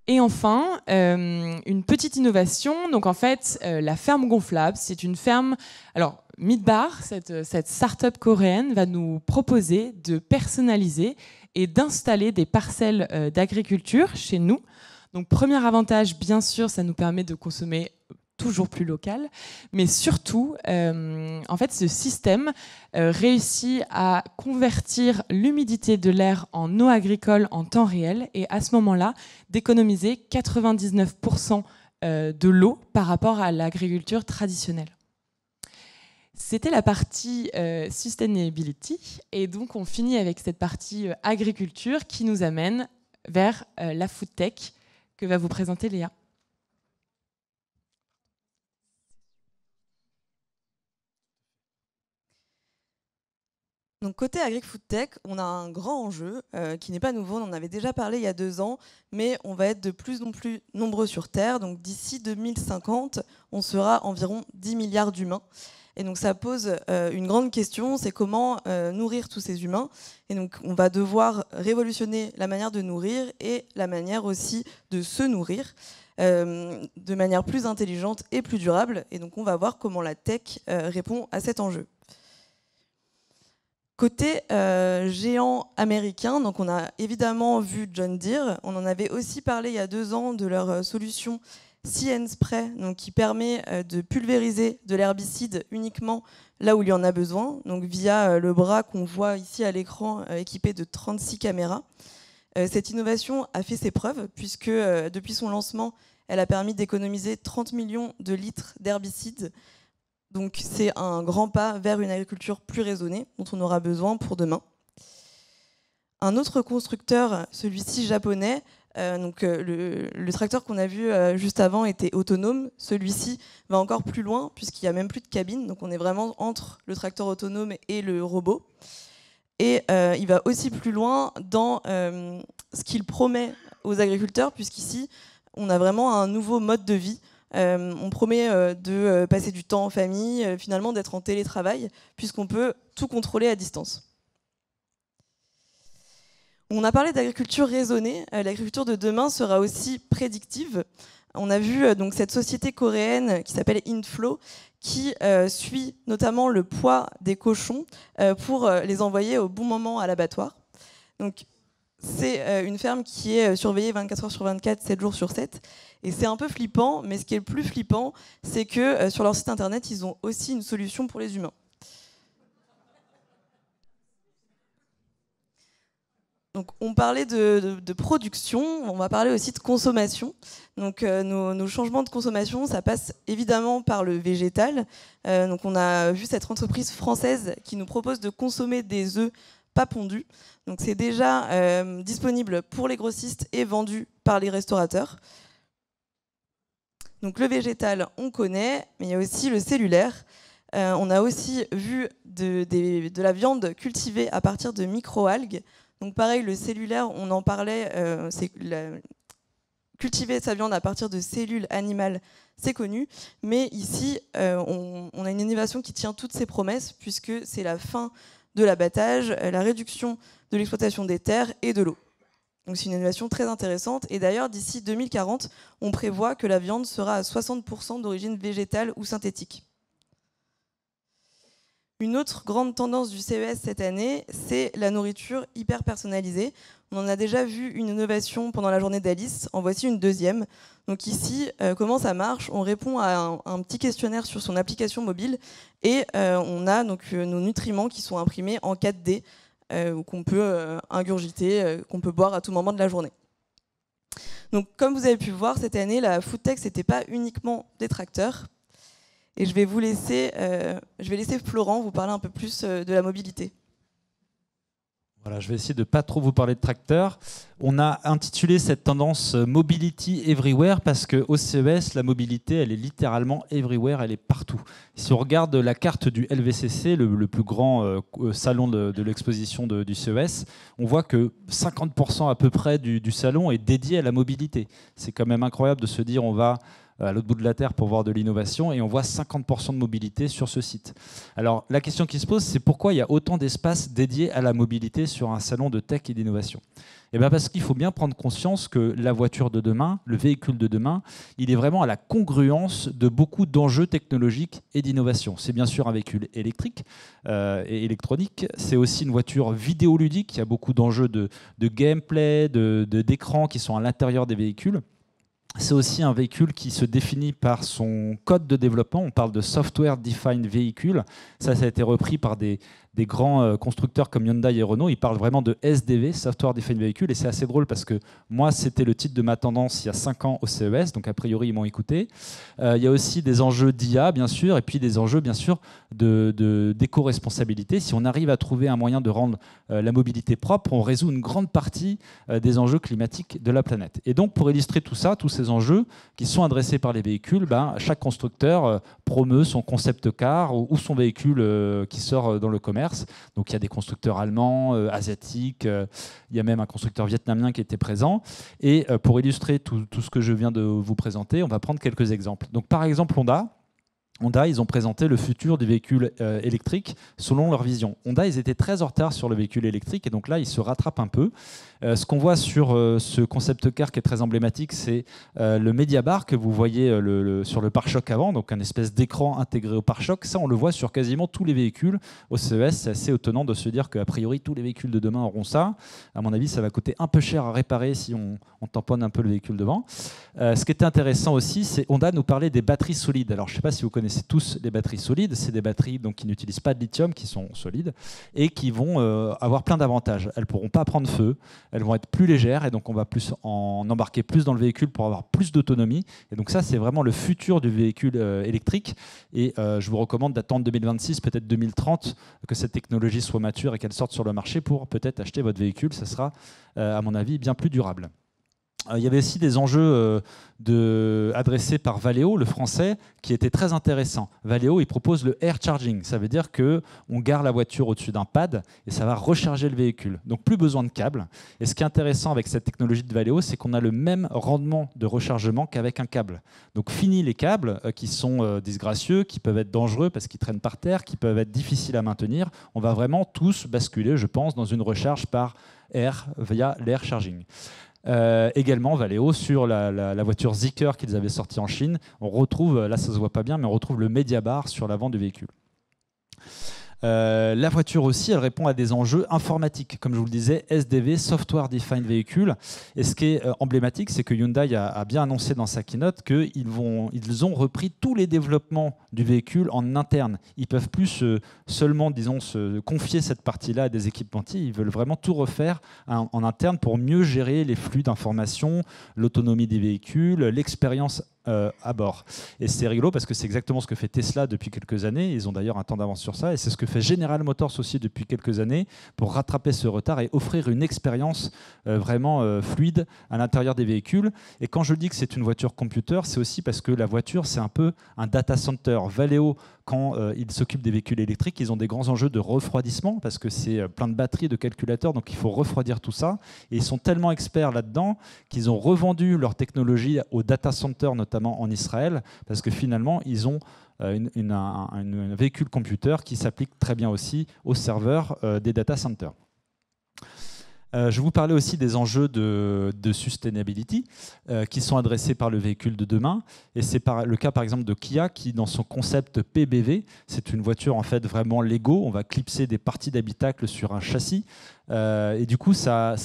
Et enfin, une petite innovation. Donc en fait, la ferme gonflable, c'est une ferme. Alors Midbar, cette start-up coréenne, va nous proposer de personnaliser et d'installer des parcelles d'agriculture chez nous. Donc premier avantage, bien sûr, ça nous permet de consommer toujours plus local, mais surtout, en fait, ce système réussit à convertir l'humidité de l'air en eau agricole en temps réel et à ce moment-là, d'économiser 99% de l'eau par rapport à l'agriculture traditionnelle. C'était la partie sustainability et donc on finit avec cette partie agriculture qui nous amène vers la food tech que va vous présenter Léa. Donc côté AgriFoodTech, on a un grand enjeu qui n'est pas nouveau, on en avait déjà parlé il y a 2 ans, mais on va être de plus en plus nombreux sur Terre. Donc d'ici 2050, on sera environ 10 milliards d'humains. Et donc ça pose une grande question, c'est comment nourrir tous ces humains. Et donc on va devoir révolutionner la manière de nourrir et la manière aussi de se nourrir de manière plus intelligente et plus durable. Et donc on va voir comment la tech répond à cet enjeu. Côté géant américain, donc on a évidemment vu John Deere. On en avait aussi parlé il y a 2 ans de leur solution See & Spray, donc qui permet de pulvériser de l'herbicide uniquement là où il y en a besoin, donc via le bras qu'on voit ici à l'écran équipé de 36 caméras. Cette innovation a fait ses preuves puisque depuis son lancement, elle a permis d'économiser 30 millions de litres d'herbicide. Donc c'est un grand pas vers une agriculture plus raisonnée dont on aura besoin pour demain. Un autre constructeur, celui-ci japonais, le tracteur qu'on a vu juste avant était autonome. Celui-ci va encore plus loin puisqu'il n'y a même plus de cabine. Donc on est vraiment entre le tracteur autonome et le robot. Et il va aussi plus loin dans ce qu'il promet aux agriculteurs puisqu'ici, on a vraiment un nouveau mode de vie. On promet de passer du temps en famille, finalement d'être en télétravail, puisqu'on peut tout contrôler à distance. On a parlé d'agriculture raisonnée. L'agriculture de demain sera aussi prédictive. On a vu donc cette société coréenne qui s'appelle Inflow, qui suit notamment le poids des cochons pour les envoyer au bon moment à l'abattoir. Donc, c'est une ferme qui est surveillée 24 heures sur 24, 7 jours sur 7. Et c'est un peu flippant, mais ce qui est le plus flippant, c'est que sur leur site internet, ils ont aussi une solution pour les humains. Donc, on parlait de production, on va parler aussi de consommation. Donc, nos changements de consommation, ça passe évidemment par le végétal. Donc, on a vu cette entreprise française qui nous propose de consommer des œufs pas pondus. Donc, c'est déjà disponible pour les grossistes et vendu par les restaurateurs. Donc, le végétal, on connaît, mais il y a aussi le cellulaire. On a aussi vu de la viande cultivée à partir de microalgues. Donc pareil, le cellulaire, on en parlait, cultiver sa viande à partir de cellules animales, c'est connu. Mais ici, on a une innovation qui tient toutes ses promesses, puisque c'est la fin de l'abattage, la réduction de l'exploitation des terres et de l'eau. Donc c'est une innovation très intéressante. Et d'ailleurs, d'ici 2040, on prévoit que la viande sera à 60% d'origine végétale ou synthétique. Une autre grande tendance du CES cette année, c'est la nourriture hyper personnalisée. On en a déjà vu une innovation pendant la journée d'Alice, en voici une deuxième. Donc ici, comment ça marche? On répond à un petit questionnaire sur son application mobile et on a donc nos nutriments qui sont imprimés en 4D qu'on peut ingurgiter, qu'on peut boire à tout moment de la journée. Donc comme vous avez pu voir, cette année, la foodtech, ce n'était pas uniquement des tracteurs. Et je vais laisser Florent vous parler un peu plus de la mobilité. Voilà, je vais essayer de ne pas trop vous parler de tracteurs. On a intitulé cette tendance Mobility Everywhere parce qu'au CES, la mobilité, elle est littéralement everywhere, elle est partout. Si on regarde la carte du LVCC, le plus grand salon de l'exposition du CES, on voit que 50% à peu près du salon est dédié à la mobilité. C'est quand même incroyable de se dire on va à l'autre bout de la Terre pour voir de l'innovation, et on voit 50% de mobilité sur ce site. Alors la question qui se pose, c'est pourquoi il y a autant d'espace dédié à la mobilité sur un salon de tech et d'innovation? Eh bien parce qu'il faut bien prendre conscience que la voiture de demain, le véhicule de demain, il est vraiment à la congruence de beaucoup d'enjeux technologiques et d'innovation. C'est bien sûr un véhicule électrique et électronique, c'est aussi une voiture vidéoludique, il y a beaucoup d'enjeux de gameplay, d'écran qui sont à l'intérieur des véhicules. C'est aussi un véhicule qui se définit par son code de développement. On parle de Software Defined Vehicle. Ça a été repris par des grands constructeurs comme Hyundai et Renault. Ils parlent vraiment de SDV, Software Defined Vehicle. Et c'est assez drôle parce que moi, c'était le titre de ma tendance il y a 5 ans au CES. Donc, a priori, ils m'ont écouté. Il y a aussi des enjeux d'IA, bien sûr, et puis des enjeux, bien sûr, d'éco-responsabilité. Si on arrive à trouver un moyen de rendre la mobilité propre, on résout une grande partie des enjeux climatiques de la planète. Et donc, pour illustrer tout ça, tous ces enjeux qui sont adressés par les véhicules, chaque constructeur promeut son concept car ou son véhicule qui sort dans le commerce. Donc il y a des constructeurs allemands, asiatiques, il y a même un constructeur vietnamien qui était présent. Et pour illustrer tout ce que je viens de vous présenter, on va prendre quelques exemples. Donc par exemple Honda, ils ont présenté le futur des véhicules électriques selon leur vision. Honda, ils étaient très en retard sur le véhicule électrique et donc là, ils se rattrapent un peu. Ce qu'on voit sur ce concept car qui est très emblématique, c'est le Media Bar que vous voyez sur le pare-choc avant, donc un espèce d'écran intégré au pare-choc. Ça, on le voit sur quasiment tous les véhicules. Au CES, c'est assez étonnant de se dire qu'a priori, tous les véhicules de demain auront ça. À mon avis, ça va coûter un peu cher à réparer si on tamponne un peu le véhicule devant. Ce qui était intéressant aussi, c'est Honda nous parlait des batteries solides. Alors, je ne sais pas si vous connaissez tous les batteries solides. C'est des batteries donc, qui n'utilisent pas de lithium, qui sont solides et qui vont avoir plein d'avantages. Elles ne pourront pas prendre feu, elles vont être plus légères et donc on va plus en embarquer plus dans le véhicule pour avoir plus d'autonomie. Et donc ça, c'est vraiment le futur du véhicule électrique. Et je vous recommande d'attendre 2026, peut-être 2030, que cette technologie soit mature et qu'elle sorte sur le marché pour peut-être acheter votre véhicule. Ça sera, à mon avis, bien plus durable. Il y avait aussi des enjeux adressés par Valeo, le français, qui étaient très intéressants. Valeo, il propose le air charging. Ça veut dire qu'on gare la voiture au-dessus d'un pad et ça va recharger le véhicule. Donc plus besoin de câble. Et ce qui est intéressant avec cette technologie de Valeo, c'est qu'on a le même rendement de rechargement qu'avec un câble. Donc fini les câbles qui sont disgracieux, qui peuvent être dangereux parce qu'ils traînent par terre, qui peuvent être difficiles à maintenir. On va vraiment tous basculer, je pense, dans une recharge par air via l'air charging. Également Valeo sur la voiture Zeekr qu'ils avaient sortie en Chine, on retrouve, là ça se voit pas bien, mais on retrouve le Media Bar sur l'avant du véhicule. La voiture aussi, elle répond à des enjeux informatiques, comme je vous le disais, SDV, Software Defined Vehicle. Et ce qui est emblématique, c'est que Hyundai a bien annoncé dans sa keynote qu'ils ont repris tous les développements du véhicule en interne. Ils peuvent plus seulement, disons, se confier cette partie-là à des équipementiers. Ils veulent vraiment tout refaire en interne pour mieux gérer les flux d'informations, l'autonomie des véhicules, l'expérience à bord. Et c'est rigolo parce que c'est exactement ce que fait Tesla depuis quelques années. Ils ont d'ailleurs un temps d'avance sur ça. Et c'est ce que fait General Motors aussi depuis quelques années pour rattraper ce retard et offrir une expérience vraiment fluide à l'intérieur des véhicules. Et quand je dis que c'est une voiture computer, c'est aussi parce que la voiture, c'est un peu un data center. Valeo, quand ils s'occupent des véhicules électriques, ils ont des grands enjeux de refroidissement parce que c'est plein de batteries, de calculateurs, donc il faut refroidir tout ça. Et ils sont tellement experts là-dedans qu'ils ont revendu leur technologie au data center, notamment en Israël, parce que finalement, ils ont un véhicule computer qui s'applique très bien aussi aux serveurs des data centers. Je vous parlais aussi des enjeux de sustainability qui sont adressés par le véhicule de demain. Et c'est le cas par exemple de Kia qui, dans son concept PBV, c'est une voiture en fait vraiment Lego. On va clipser des parties d'habitacle sur un châssis. Et du coup, ça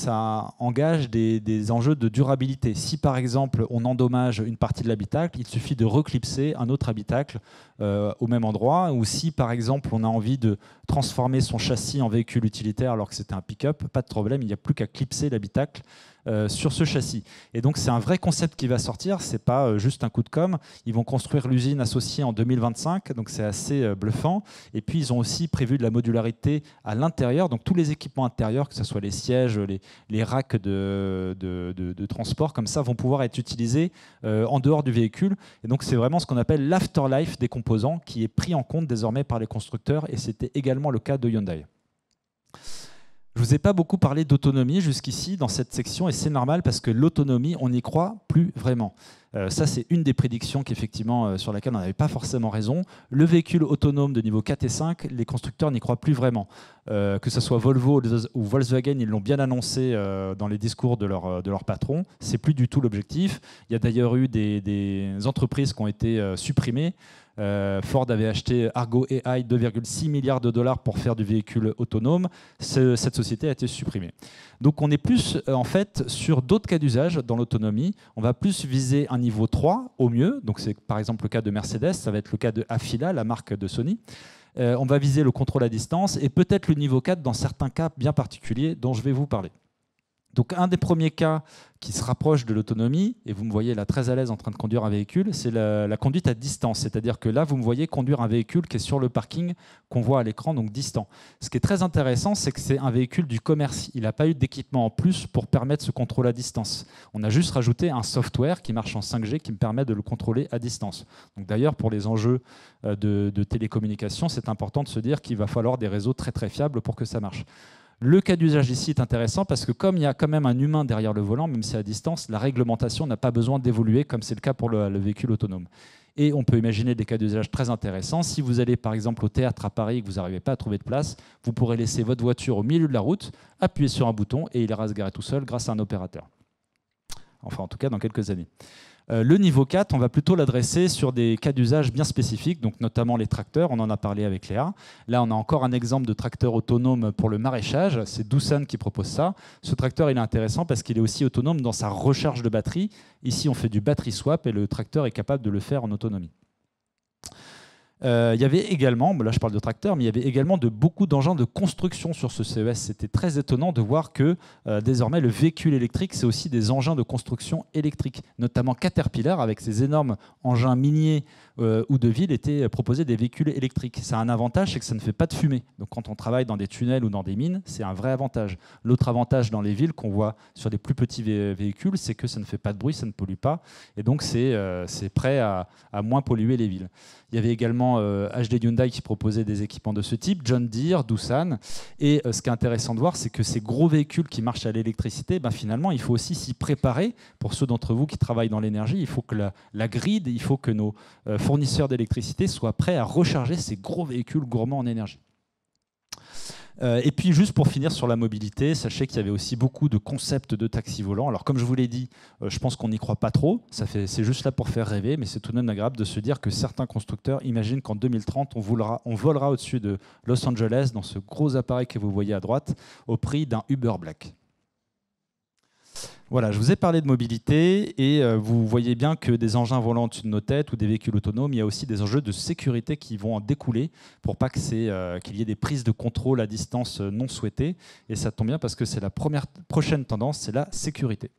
engage des enjeux de durabilité. Si par exemple on endommage une partie de l'habitacle, il suffit de reclipser un autre habitacle au même endroit. Ou si par exemple on a envie de transformer son châssis en véhicule utilitaire alors que c'était un pick-up, pas de problème, il n'y a plus qu'à clipser l'habitacle sur ce châssis. Et donc c'est un vrai concept qui va sortir, c'est pas juste un coup de com'. Ils vont construire l'usine associée en 2025, donc c'est assez bluffant. Et puis ils ont aussi prévu de la modularité à l'intérieur, donc tous les équipements intérieurs, que ce soit les sièges, les racks de transport, comme ça, vont pouvoir être utilisés en dehors du véhicule. Et donc c'est vraiment ce qu'on appelle l'afterlife des composants qui est pris en compte désormais par les constructeurs, et c'était également le cas de Hyundai. Je ne vous ai pas beaucoup parlé d'autonomie jusqu'ici dans cette section, et c'est normal parce que l'autonomie, on n'y croit plus vraiment. Ça, c'est une des prédictions sur laquelle on n'avait pas forcément raison. Le véhicule autonome de niveau 4 et 5, les constructeurs n'y croient plus vraiment. Que ce soit Volvo ou Volkswagen, ils l'ont bien annoncé dans les discours de leur patron. Ce n'est plus du tout l'objectif. Il y a d'ailleurs eu des entreprises qui ont été supprimées. Ford avait acheté Argo AI 2,6 milliards de dollars pour faire du véhicule autonome. Cette société a été supprimée. Donc on est plus en fait sur d'autres cas d'usage dans l'autonomie. On va plus viser un niveau 3 au mieux. Donc c'est par exemple le cas de Mercedes, ça va être le cas de Afila, la marque de Sony. On va viser le contrôle à distance et peut-être le niveau 4 dans certains cas bien particuliers dont je vais vous parler. Donc un des premiers cas qui se rapproche de l'autonomie, et vous me voyez là très à l'aise en train de conduire un véhicule, c'est la conduite à distance. C'est-à-dire que là, vous me voyez conduire un véhicule qui est sur le parking, qu'on voit à l'écran, donc distant. Ce qui est très intéressant, c'est que c'est un véhicule du commerce. Il n'a pas eu d'équipement en plus pour permettre ce contrôle à distance. On a juste rajouté un software qui marche en 5G qui me permet de le contrôler à distance. Donc d'ailleurs, pour les enjeux de télécommunication, c'est important de se dire qu'il va falloir des réseaux très très fiables pour que ça marche. Le cas d'usage ici est intéressant parce que comme il y a quand même un humain derrière le volant, même si à distance, la réglementation n'a pas besoin d'évoluer comme c'est le cas pour le véhicule autonome. Et on peut imaginer des cas d'usage très intéressants. Si vous allez par exemple au théâtre à Paris et que vous n'arrivez pas à trouver de place, vous pourrez laisser votre voiture au milieu de la route, appuyer sur un bouton et il ira se garer tout seul grâce à un opérateur. Enfin, en tout cas, dans quelques années. Le niveau 4, on va plutôt l'adresser sur des cas d'usage bien spécifiques, donc notamment les tracteurs, on en a parlé avec Léa. Là, on a encore un exemple de tracteur autonome pour le maraîchage, c'est Doosan qui propose ça. Ce tracteur, il est intéressant parce qu'il est aussi autonome dans sa recharge de batterie. Ici, on fait du battery swap et le tracteur est capable de le faire en autonomie. Il y avait également, là je parle de tracteurs, mais il y avait également beaucoup d'engins de construction sur ce CES. C'était très étonnant de voir que désormais le véhicule électrique, c'est aussi des engins de construction électriques, notamment Caterpillar avec ses énormes engins miniers ou de ville étaient proposés des véhicules électriques. Ça a un avantage, c'est que ça ne fait pas de fumée. Donc quand on travaille dans des tunnels ou dans des mines, c'est un vrai avantage. L'autre avantage dans les villes qu'on voit sur les plus petits véhicules, c'est que ça ne fait pas de bruit, ça ne pollue pas, et donc c'est prêt à moins polluer les villes. Il y avait également HD Hyundai qui proposait des équipements de ce type, John Deere, Doosan. Et ce qui est intéressant de voir, c'est que ces gros véhicules qui marchent à l'électricité, finalement, il faut aussi s'y préparer. Pour ceux d'entre vous qui travaillent dans l'énergie, il faut que la grid, il faut que nos fournisseurs d'électricité soient prêts à recharger ces gros véhicules gourmands en énergie. Et puis juste pour finir sur la mobilité, sachez qu'il y avait aussi beaucoup de concepts de taxi volant. Alors comme je vous l'ai dit, je pense qu'on n'y croit pas trop. C'est juste là pour faire rêver, mais c'est tout de même agréable de se dire que certains constructeurs imaginent qu'en 2030, on volera au-dessus de Los Angeles dans ce gros appareil que vous voyez à droite au prix d'un Uber Black. Voilà, je vous ai parlé de mobilité et vous voyez bien que des engins volants au-dessus de nos têtes ou des véhicules autonomes, il y a aussi des enjeux de sécurité qui vont en découler pour pas que qu'il y ait des prises de contrôle à distance non souhaitées. Et ça tombe bien parce que c'est la prochaine tendance, c'est la sécurité.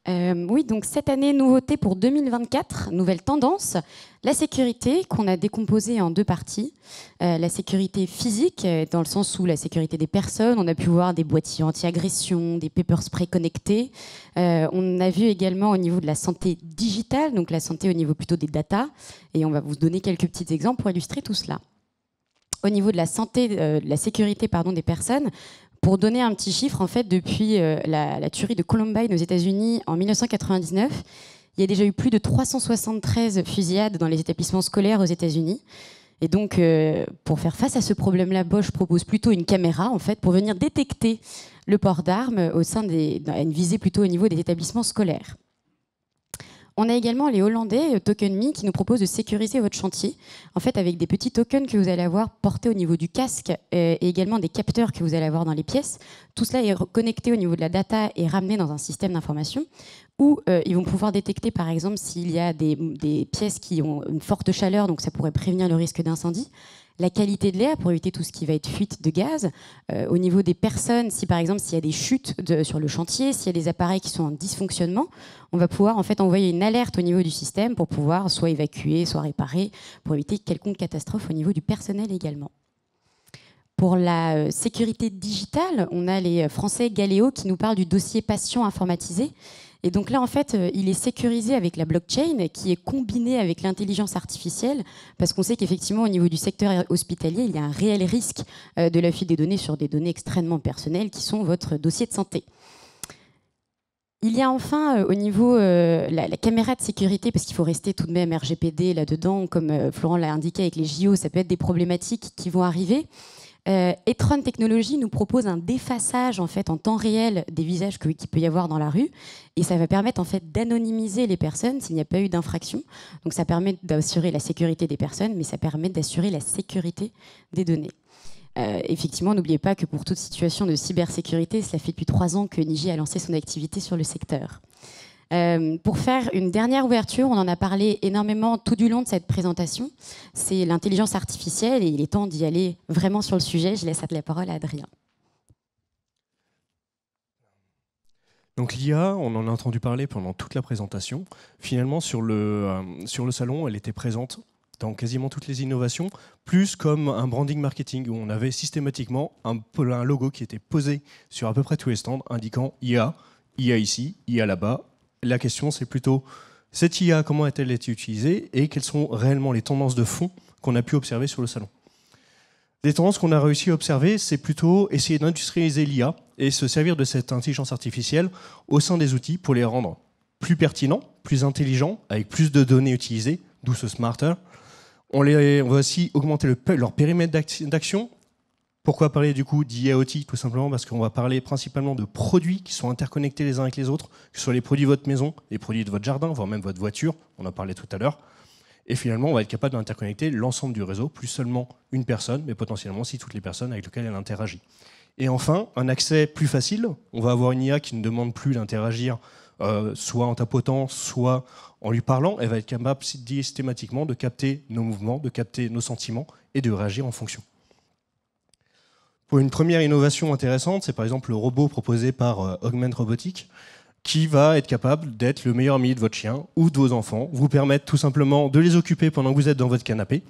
Oui, donc cette année, nouveauté pour 2024, nouvelle tendance, la sécurité qu'on a décomposée en deux parties. La sécurité physique, dans le sens où la sécurité des personnes, on a pu voir des boîtiers anti-agression, des pepper spray connectés. On a vu également au niveau de la santé digitale, donc la santé au niveau plutôt des data, et on va vous donner quelques petits exemples pour illustrer tout cela. Au niveau de la santé, la sécurité des personnes, pour donner un petit chiffre, en fait, depuis la tuerie de Columbine aux États-Unis en 1999, il y a déjà eu plus de 373 fusillades dans les établissements scolaires aux États-Unis. Et donc, pour faire face à ce problème-là, Bosch propose plutôt une caméra, en fait, pour venir détecter le port d'armes à une visée plutôt au niveau des établissements scolaires. On a également les Hollandais, TokenMe, qui nous proposent de sécuriser votre chantier, en fait, avec des petits tokens que vous allez avoir portés au niveau du casque et également des capteurs que vous allez avoir dans les pièces. Tout cela est connecté au niveau de la data et ramené dans un système d'information où ils vont pouvoir détecter, par exemple, s'il y a des pièces qui ont une forte chaleur, donc ça pourrait prévenir le risque d'incendie. La qualité de l'air pour éviter tout ce qui va être fuite de gaz. Au niveau des personnes, si par exemple s'il y a des chutes sur le chantier, s'il y a des appareils qui sont en dysfonctionnement, on va pouvoir en fait envoyer une alerte au niveau du système pour pouvoir soit évacuer, soit réparer, pour éviter quelconque catastrophe au niveau du personnel également. Pour la sécurité digitale, on a les Français Galéo qui nous parlent du dossier patient informatisé. Et donc là, en fait, il est sécurisé avec la blockchain qui est combinée avec l'intelligence artificielle parce qu'on sait qu'effectivement, au niveau du secteur hospitalier, il y a un réel risque de la fuite des données sur des données extrêmement personnelles qui sont votre dossier de santé. Il y a enfin au niveau la caméra de sécurité, parce qu'il faut rester tout de même RGPD là-dedans, comme Florent l'a indiqué avec les JO, ça peut être des problématiques qui vont arriver. Etron Technologies nous propose un défaçage en fait en temps réel des visages qu'il peut y avoir dans la rue, et ça va permettre en fait d'anonymiser les personnes s'il n'y a pas eu d'infraction. Donc ça permet d'assurer la sécurité des personnes, mais ça permet d'assurer la sécurité des données. Effectivement, n'oubliez pas que pour toute situation de cybersécurité, cela fait depuis 3 ans que Niji a lancé son activité sur le secteur. Pour faire une dernière ouverture, on en a parlé énormément tout du long de cette présentation, c'est l'intelligence artificielle et il est temps d'y aller vraiment sur le sujet. Je laisse la parole à Adrien. Donc l'IA, on en a entendu parler pendant toute la présentation. Finalement, sur le salon, elle était présente dans quasiment toutes les innovations, plus comme un branding marketing où on avait systématiquement un logo qui était posé sur à peu près tous les stands indiquant IA, IA ici, IA là-bas. La question, c'est plutôt cette IA, comment a-t-elle été utilisée et quelles sont réellement les tendances de fond qu'on a pu observer sur le salon. Les tendances qu'on a réussi à observer, c'est plutôt essayer d'industrialiser l'IA et se servir de cette intelligence artificielle au sein des outils pour les rendre plus pertinents, plus intelligents, avec plus de données utilisées, d'où ce smarter. On va aussi augmenter leur périmètre d'action. Pourquoi parler du coup d'IoT? Tout simplement parce qu'on va parler principalement de produits qui sont interconnectés les uns avec les autres, que ce soit les produits de votre maison, les produits de votre jardin, voire même votre voiture, on en parlait tout à l'heure. Et finalement, on va être capable d'interconnecter l'ensemble du réseau, plus seulement une personne, mais potentiellement aussi toutes les personnes avec lesquelles elle interagit. Et enfin, un accès plus facile. On va avoir une IA qui ne demande plus d'interagir soit en tapotant, soit en lui parlant. Elle va être capable systématiquement de capter nos mouvements, de capter nos sentiments et de réagir en fonction. Pour une première innovation intéressante, c'est par exemple le robot proposé par Augment Robotics, qui va être capable d'être le meilleur ami de votre chien ou de vos enfants, vous permettre tout simplement de les occuper pendant que vous êtes dans votre canapé.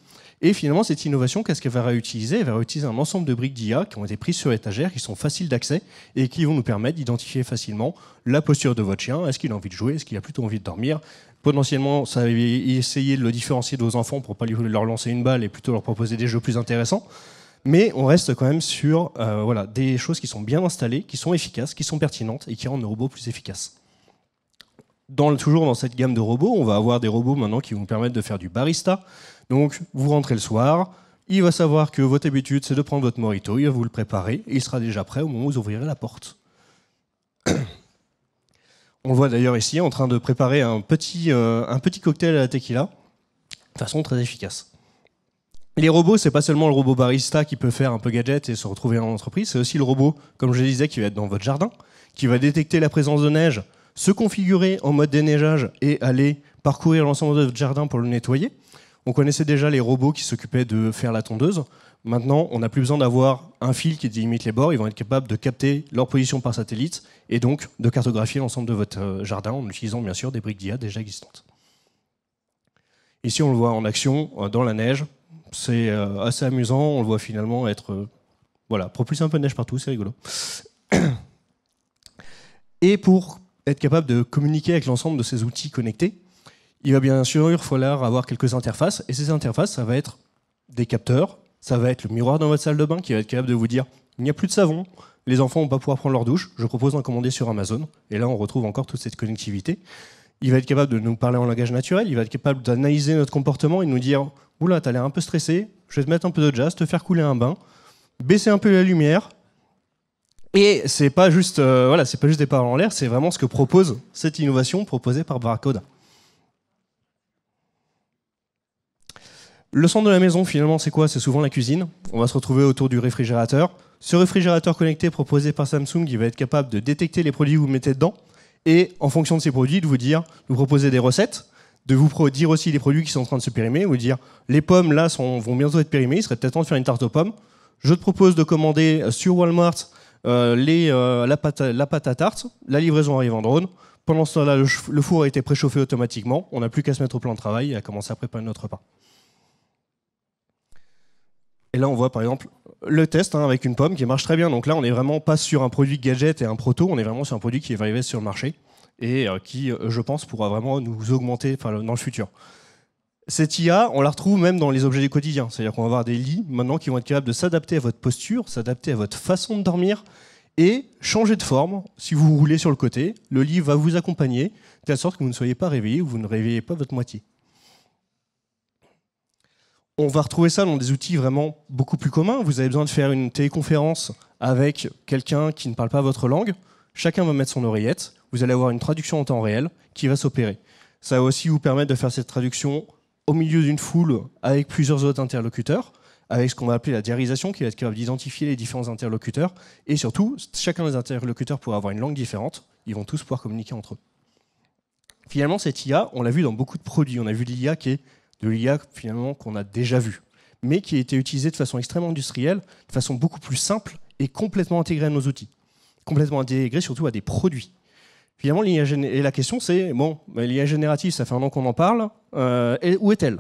Et finalement, cette innovation, qu'est-ce qu'elle va réutiliser? Elle va réutiliser un ensemble de briques d'IA qui ont été prises sur étagère, qui sont faciles d'accès et qui vont nous permettre d'identifier facilement la posture de votre chien. Est-ce qu'il a envie de jouer? Est-ce qu'il a plutôt envie de dormir? Potentiellement, ça va essayer de le différencier de vos enfants pour ne pas leur lancer une balle et plutôt leur proposer des jeux plus intéressants. Mais on reste quand même sur des choses qui sont bien installées, qui sont efficaces, qui sont pertinentes et qui rendent nos robots plus efficaces. Toujours dans cette gamme de robots, on va avoir des robots maintenant qui vont permettre de faire du barista. Donc, vous rentrez le soir, Il va savoir que votre habitude, c'est de prendre votre mojito, il va vous le préparer, et il sera déjà prêt au moment où vous ouvrirez la porte. On le voit d'ailleurs ici, en train de préparer un petit cocktail à la tequila, de façon très efficace. Les robots, c'est pas seulement le robot barista qui peut faire un peu gadget et se retrouver en entreprise, c'est aussi le robot, comme je le disais, qui va être dans votre jardin, qui va détecter la présence de neige, se configurer en mode déneigeage et aller parcourir l'ensemble de votre jardin pour le nettoyer. On connaissait déjà les robots qui s'occupaient de faire la tondeuse. Maintenant, on n'a plus besoin d'avoir un fil qui délimite les bords. Ils vont être capables de capter leur position par satellite et donc de cartographier l'ensemble de votre jardin en utilisant bien sûr des briques d'IA déjà existantes. Ici, on le voit en action dans la neige. C'est assez amusant. On le voit finalement être... voilà, propulser un peu de neige partout, c'est rigolo. Et pour être capable de communiquer avec l'ensemble de ces outils connectés, il va bien sûr falloir avoir quelques interfaces. Et ces interfaces, ça va être des capteurs, ça va être le miroir dans votre salle de bain qui va être capable de vous dire « il n'y a plus de savon, les enfants ne vont pas pouvoir prendre leur douche, je propose d'en commander sur Amazon ». Et là, on retrouve encore toute cette connectivité. Il va être capable de nous parler en langage naturel, il va être capable d'analyser notre comportement et de nous dire « oula, t'as l'air un peu stressé, je vais te mettre un peu de jazz, te faire couler un bain, baisser un peu la lumière ». Et c'est pas juste, c'est pas juste des paroles en l'air, c'est vraiment ce que propose cette innovation proposée par Barracuda. Le centre de la maison, finalement, c'est quoi? C'est souvent la cuisine. On va se retrouver autour du réfrigérateur. Ce réfrigérateur connecté proposé par Samsung, il va être capable de détecter les produits que vous mettez dedans et, en fonction de ces produits, de vous proposer des recettes, de vous dire aussi les produits qui sont en train de se périmer, vous dire les pommes là vont bientôt être périmées, il serait peut-être temps de faire une tarte aux pommes. Je te propose de commander sur Walmart la pâte à tarte, la livraison arrive en drone. Pendant ce temps-là, le four a été préchauffé automatiquement, on n'a plus qu'à se mettre au plan de travail et à commencer à préparer notre repas. Et là, on voit par exemple le test avec une pomme qui marche très bien. Donc là, on n'est vraiment pas sur un produit gadget et un proto, on est vraiment sur un produit qui va arriver sur le marché et qui, je pense, pourra vraiment nous augmenter dans le futur. Cette IA, on la retrouve même dans les objets du quotidien. C'est-à-dire qu'on va avoir des lits maintenant qui vont être capables de s'adapter à votre posture, s'adapter à votre façon de dormir et changer de forme. Si vous roulez sur le côté, le lit va vous accompagner de telle sorte que vous ne soyez pas réveillé ou vous ne réveillez pas votre moitié. On va retrouver ça dans des outils vraiment beaucoup plus communs. Vous avez besoin de faire une téléconférence avec quelqu'un qui ne parle pas votre langue. Chacun va mettre son oreillette. Vous allez avoir une traduction en temps réel qui va s'opérer. Ça va aussi vous permettre de faire cette traduction au milieu d'une foule avec plusieurs autres interlocuteurs, avec ce qu'on va appeler la diarisation, qui va être capable d'identifier les différents interlocuteurs. Et surtout, chacun des interlocuteurs pourra avoir une langue différente. Ils vont tous pouvoir communiquer entre eux. Finalement, cette IA, on l'a vu dans beaucoup de produits. On a vu l'IA qui est de l'IA finalement qu'on a déjà vu, mais qui a été utilisée de façon extrêmement industrielle, de façon beaucoup plus simple et complètement intégrée à nos outils, complètement intégrée surtout à des produits. Finalement, et la question c'est, bon, l'IA générative, ça fait un an qu'on en parle, et où est-elle?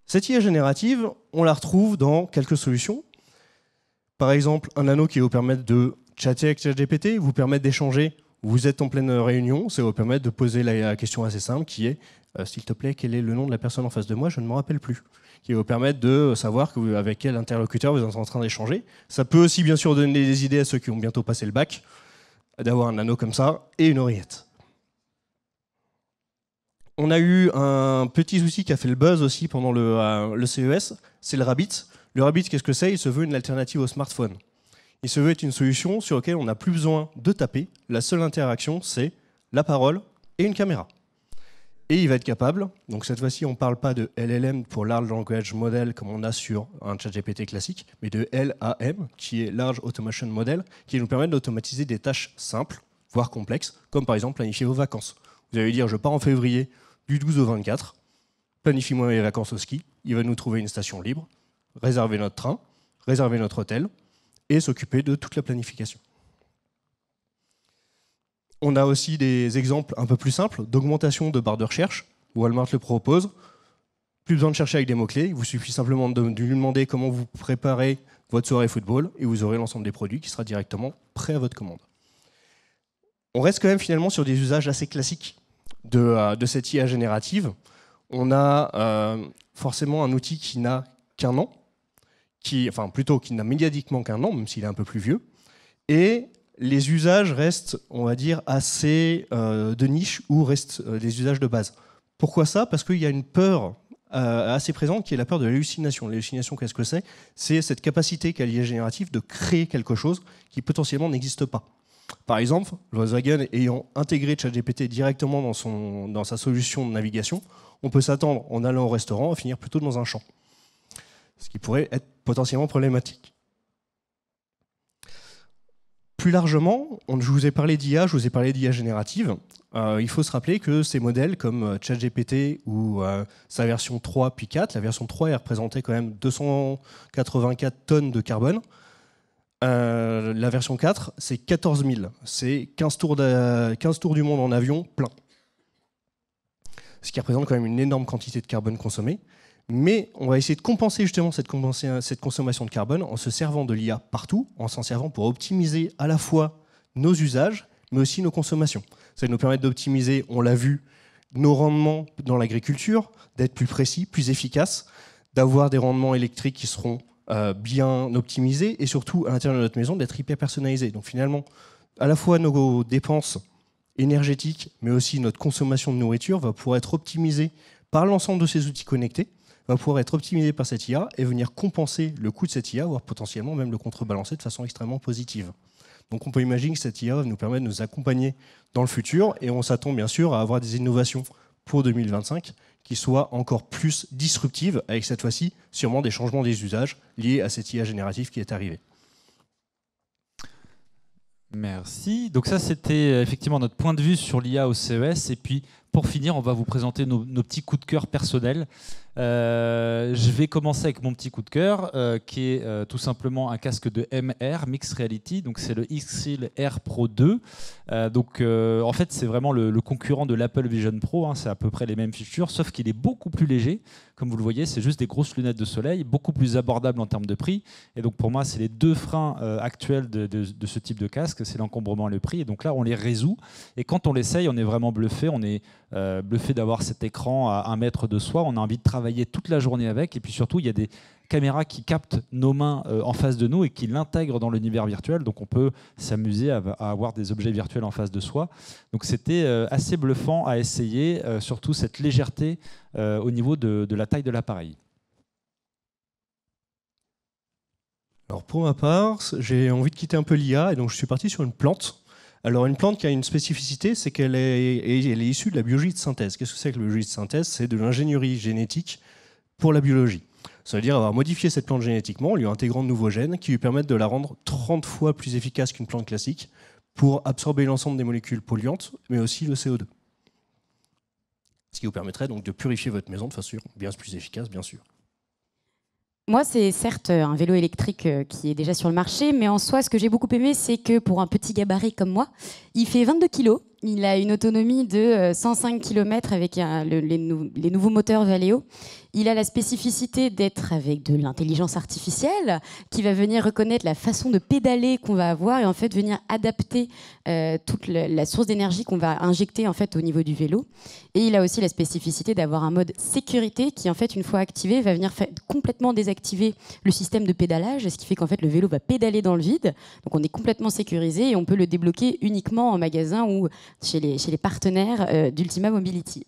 Cette IA générative, on la retrouve dans quelques solutions. Par exemple, un nano qui va vous permettre de chatter avec ChatGPT, vous permettre d'échanger. Vous êtes en pleine réunion, ça va vous permettre de poser la question assez simple qui est s'il te plaît, quel est le nom de la personne en face de moi? Je ne me rappelle plus. Qui va vous permettre de savoir avec quel interlocuteur vous êtes en train d'échanger. Ça peut aussi bien sûr donner des idées à ceux qui ont bientôt passé le bac, d'avoir un nano comme ça et une oreillette. On a eu un petit outil qui a fait le buzz aussi pendant le CES, c'est le Rabbit. Le Rabbit, qu'est-ce que c'est? Il se veut une alternative au smartphone. Il se veut être une solution sur laquelle on n'a plus besoin de taper. La seule interaction, c'est la parole et une caméra. Et il va être capable, donc cette fois-ci on ne parle pas de LLM pour Large Language Model comme on a sur un ChatGPT classique, mais de LAM, qui est Large Automation Model, qui nous permet d'automatiser des tâches simples, voire complexes, comme par exemple planifier vos vacances. Vous allez dire je pars en février du 12 au 24, planifie-moi mes vacances au ski, il va nous trouver une station libre, réserver notre train, réserver notre hôtel, et s'occuper de toute la planification. On a aussi des exemples un peu plus simples d'augmentation de barres de recherche. Walmart le propose. Plus besoin de chercher avec des mots-clés. Il vous suffit simplement de lui demander comment vous préparez votre soirée football et vous aurez l'ensemble des produits qui sera directement prêt à votre commande. On reste quand même finalement sur des usages assez classiques de cette IA générative. On a forcément un outil qui n'a qu'un an, qui n'a médiatiquement qu'un an, même s'il est un peu plus vieux. Et les usages restent, on va dire, assez de niche ou restent des usages de base. Pourquoi ça? Parce qu'il y a une peur assez présente, qui est la peur de l'hallucination. L'hallucination, qu'est-ce que c'est? C'est cette capacité qu'a l'IA générative de créer quelque chose qui potentiellement n'existe pas. Par exemple, Volkswagen ayant intégré ChatGPT directement dans sa solution de navigation, on peut s'attendre, en allant au restaurant, à finir plutôt dans un champ. Ce qui pourrait être potentiellement problématique. Plus largement, je vous ai parlé d'IA, je vous ai parlé d'IA générative. Il faut se rappeler que ces modèles comme ChatGPT ou sa version 3 puis 4, la version 3 elle représentait quand même 284 tonnes de carbone. La version 4, c'est 14 000. C'est 15 tours du monde en avion plein. Ce qui représente quand même une énorme quantité de carbone consommée. Mais on va essayer de compenser justement cette consommation de carbone en se servant de l'IA partout, en s'en servant pour optimiser à la fois nos usages, mais aussi nos consommations. Ça va nous permettre d'optimiser, on l'a vu, nos rendements dans l'agriculture, d'être plus précis, plus efficaces, d'avoir des rendements électriques qui seront bien optimisés et surtout à l'intérieur de notre maison d'être hyper personnalisés. Donc finalement, à la fois nos dépenses énergétiques, mais aussi notre consommation de nourriture va pouvoir être optimisée par l'ensemble de ces outils connectés, va pouvoir être optimisée par cette IA et venir compenser le coût de cette IA, voire potentiellement même le contrebalancer de façon extrêmement positive. Donc on peut imaginer que cette IA va nous permettre de nous accompagner dans le futur et on s'attend bien sûr à avoir des innovations pour 2025 qui soient encore plus disruptives, avec cette fois-ci sûrement des changements des usages liés à cette IA générative qui est arrivée. Merci. Donc ça, c'était effectivement notre point de vue sur l'IA au CES. Et puis, pour finir, on va vous présenter nos petits coups de cœur personnels. Je vais commencer avec mon petit coup de cœur, qui est tout simplement un casque de MR, Mixed Reality. Donc c'est le Xreal Air Pro 2. En fait, c'est vraiment le concurrent de l'Apple Vision Pro. Hein. C'est à peu près les mêmes features, sauf qu'il est beaucoup plus léger. Comme vous le voyez, c'est juste des grosses lunettes de soleil, beaucoup plus abordable en termes de prix. Et donc pour moi, c'est les deux freins actuels de ce type de casque, c'est l'encombrement et le prix. Et donc là, on les résout. Et quand on l'essaye, on est vraiment bluffé. On est bluffé d'avoir cet écran à 1 mètre de soi. On a envie de travailler toute la journée avec. Et puis surtout, il y a des caméras qui captent nos mains en face de nous et qui l'intègrent dans l'univers virtuel. Donc on peut s'amuser à avoir des objets virtuels en face de soi. Donc c'était assez bluffant à essayer, surtout cette légèreté au niveau de la taille de l'appareil. Alors pour ma part, j'ai envie de quitter un peu l'IA et donc je suis parti sur une plante. Alors une plante qui a une spécificité, c'est qu'elle est issue de la biologie de synthèse. Qu'est-ce que c'est que la biologie de synthèse? C'est de l'ingénierie génétique pour la biologie. Ça veut dire avoir modifié cette plante génétiquement en lui intégrant de nouveaux gènes qui lui permettent de la rendre 30 fois plus efficace qu'une plante classique pour absorber l'ensemble des molécules polluantes, mais aussi le CO2. Ce qui vous permettrait donc de purifier votre maison de façon bien plus efficace, bien sûr. Moi, c'est certes un vélo électrique qui est déjà sur le marché, mais en soi, ce que j'ai beaucoup aimé, c'est que pour un petit gabarit comme moi, il fait 22 kg. Il a une autonomie de 105 km avec les nouveaux moteurs Valeo. Il a la spécificité d'être avec de l'intelligence artificielle qui va venir reconnaître la façon de pédaler qu'on va avoir et en fait venir adapter toute la source d'énergie qu'on va injecter en fait au niveau du vélo. Et il a aussi la spécificité d'avoir un mode sécurité qui en fait une fois activé va venir complètement désactiver le système de pédalage, ce qui fait qu'en fait le vélo va pédaler dans le vide. Donc on est complètement sécurisé et on peut le débloquer uniquement en magasin ou chez les partenaires d'Ultima Mobility.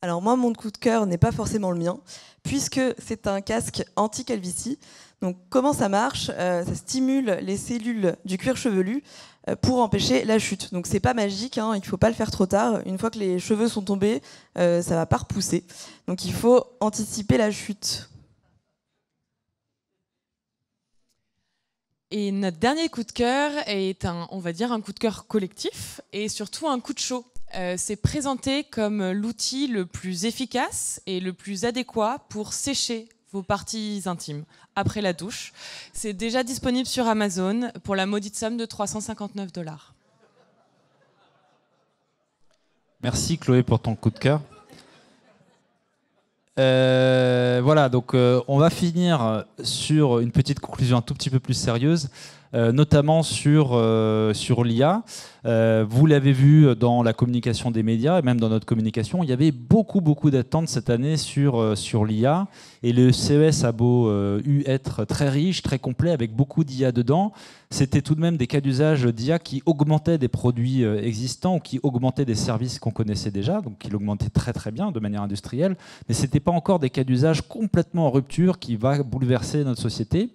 Alors moi, mon coup de cœur n'est pas forcément le mien, puisque c'est un casque anti-calvitie. Donc comment ça marche? Ça stimule les cellules du cuir chevelu pour empêcher la chute. Donc c'est pas magique, hein, il ne faut pas le faire trop tard. Une fois que les cheveux sont tombés, ça ne va pas repousser. Donc il faut anticiper la chute. Et notre dernier coup de cœur est on va dire un coup de cœur collectif et surtout un coup de chaud. C'est présenté comme l'outil le plus efficace et le plus adéquat pour sécher vos parties intimes après la douche. C'est déjà disponible sur Amazon pour la maudite somme de 359 $. Merci Chloé pour ton coup de cœur. Voilà, donc on va finir sur une petite conclusion un tout petit peu plus sérieuse. notamment sur l'IA. Vous l'avez vu dans la communication des médias, et même dans notre communication, il y avait beaucoup d'attentes cette année sur l'IA. Et le CES a beau être très riche, très complet, avec beaucoup d'IA dedans, c'était tout de même des cas d'usage d'IA qui augmentaient des produits existants ou qui augmentaient des services qu'on connaissait déjà, donc qui l'augmentaient très bien de manière industrielle, mais ce n'était pas encore des cas d'usage complètement en rupture qui va bouleverser notre société.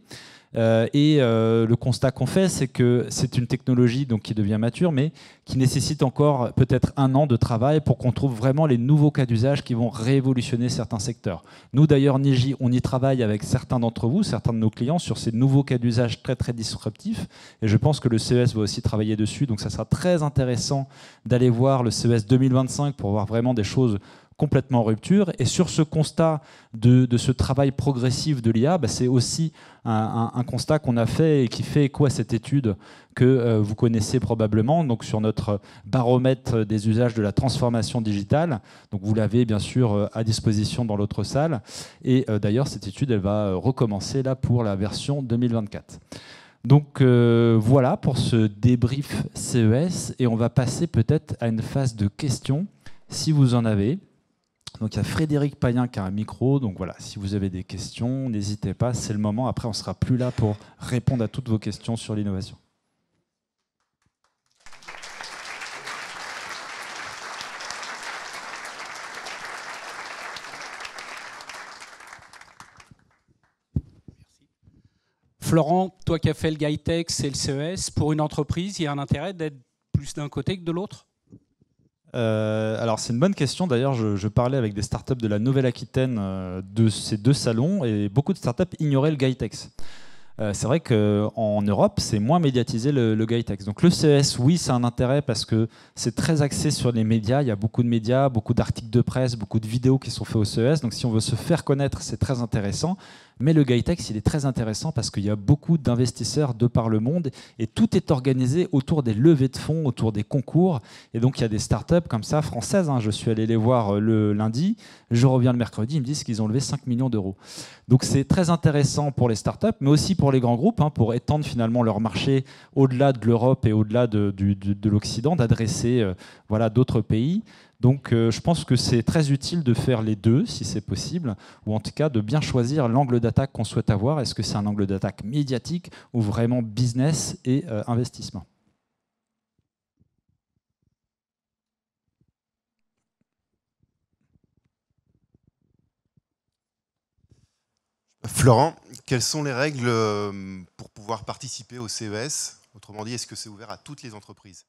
Le constat qu'on fait, c'est que c'est une technologie donc, qui devient mature, mais qui nécessite encore peut-être 1 an de travail pour qu'on trouve vraiment les nouveaux cas d'usage qui vont révolutionner certains secteurs. Nous, d'ailleurs, Niji, on y travaille avec certains d'entre vous, certains de nos clients, sur ces nouveaux cas d'usage très disruptifs. Et je pense que le CES va aussi travailler dessus. Donc, ça sera très intéressant d'aller voir le CES 2025 pour voir vraiment des choses complètement en rupture. Et sur ce constat de ce travail progressif de l'IA, c'est aussi un constat qu'on a fait et qui fait écho à cette étude que vous connaissez probablement, donc sur notre baromètre des usages de la transformation digitale. Donc vous l'avez bien sûr à disposition dans l'autre salle. Et d'ailleurs, cette étude, elle va recommencer là pour la version 2024. Donc voilà pour ce débrief CES. Et on va passer peut-être à une phase de questions, si vous en avez. Donc il y a Frédéric Payen qui a un micro, donc voilà, si vous avez des questions, n'hésitez pas, c'est le moment. Après, on ne sera plus là pour répondre à toutes vos questions sur l'innovation. Florent, toi qui as fait le GITEX et le CES, pour une entreprise, il y a un intérêt d'être plus d'un côté que de l'autre ? Alors c'est une bonne question. D'ailleurs, je parlais avec des startups de la Nouvelle-Aquitaine de ces 2 salons et beaucoup de startups ignoraient le GITEX. C'est vrai qu'en Europe, c'est moins médiatisé le GITEX. Donc le CES, oui, c'est un intérêt parce que c'est très axé sur les médias. Il y a beaucoup de médias, beaucoup d'articles de presse, beaucoup de vidéos qui sont faits au CES. Donc si on veut se faire connaître, c'est très intéressant. Mais le GITEX, il est très intéressant parce qu'il y a beaucoup d'investisseurs de par le monde et tout est organisé autour des levées de fonds, autour des concours. Et donc, il y a des startups comme ça, françaises. Je suis allé les voir le lundi. Je reviens le mercredi. Ils me disent qu'ils ont levé 5 millions d'euros. Donc, c'est très intéressant pour les startups, mais aussi pour les grands groupes, pour étendre finalement leur marché au-delà de l'Europe et au-delà de l'Occident, d'adresser d'autres pays. Donc je pense que c'est très utile de faire les deux, si c'est possible, ou en tout cas de bien choisir l'angle d'attaque qu'on souhaite avoir. Est-ce que c'est un angle d'attaque médiatique ou vraiment business et investissement ? Florent, quelles sont les règles pour pouvoir participer au CES ? Autrement dit, est-ce que c'est ouvert à toutes les entreprises ?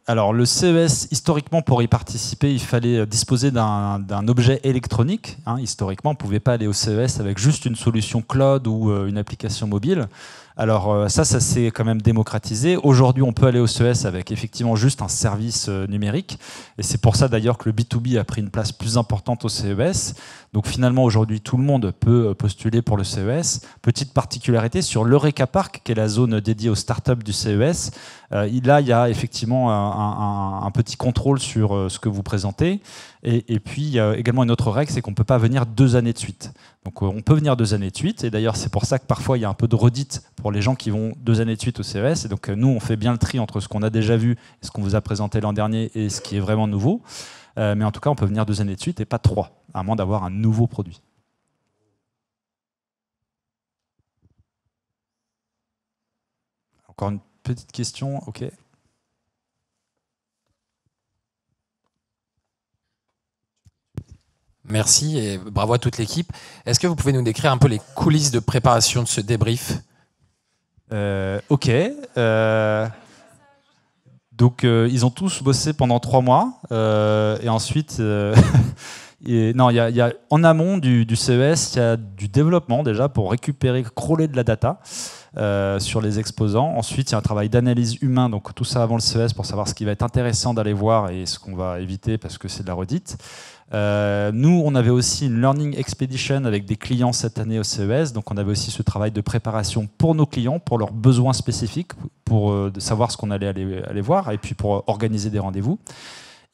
Alors le CES, historiquement, pour y participer, il fallait disposer d'un objet électronique. Historiquement, on ne pouvait pas aller au CES avec juste une solution cloud ou une application mobile. Alors ça s'est quand même démocratisé. Aujourd'hui, on peut aller au CES avec effectivement juste un service numérique. Et c'est pour ça d'ailleurs que le B2B a pris une place plus importante au CES. Donc finalement, aujourd'hui, tout le monde peut postuler pour le CES. Petite particularité, sur l'Eureka Park, qui est la zone dédiée aux startups du CES, là, il y a effectivement un petit contrôle sur ce que vous présentez. Et puis, il y a également une autre règle, c'est qu'on ne peut pas venir 2 années de suite. Donc, on peut venir 2 années de suite. Et d'ailleurs, c'est pour ça que parfois, il y a un peu de redite pour les gens qui vont 2 années de suite au CES. Et donc, nous, on fait bien le tri entre ce qu'on a déjà vu, ce qu'on vous a présenté l'an dernier et ce qui est vraiment nouveau. Mais en tout cas, on peut venir 2 années de suite et pas 3, à moins d'avoir un nouveau produit. Encore une petite question, ok. Merci et bravo à toute l'équipe. Est-ce que vous pouvez nous décrire un peu les coulisses de préparation de ce débrief ? Ok. Donc, ils ont tous bossé pendant 3 mois. Et ensuite, en amont du CES, il y a du développement déjà pour récupérer, crawler de la data sur les exposants. Ensuite, il y a un travail d'analyse humain. Donc, tout ça avant le CES pour savoir ce qui va être intéressant d'aller voir et ce qu'on va éviter parce que c'est de la redite. Nous, on avait aussi une Learning Expedition avec des clients cette année au CES. Donc, on avait aussi ce travail de préparation pour nos clients, pour leurs besoins spécifiques, pour de savoir ce qu'on allait aller voir et puis pour organiser des rendez-vous.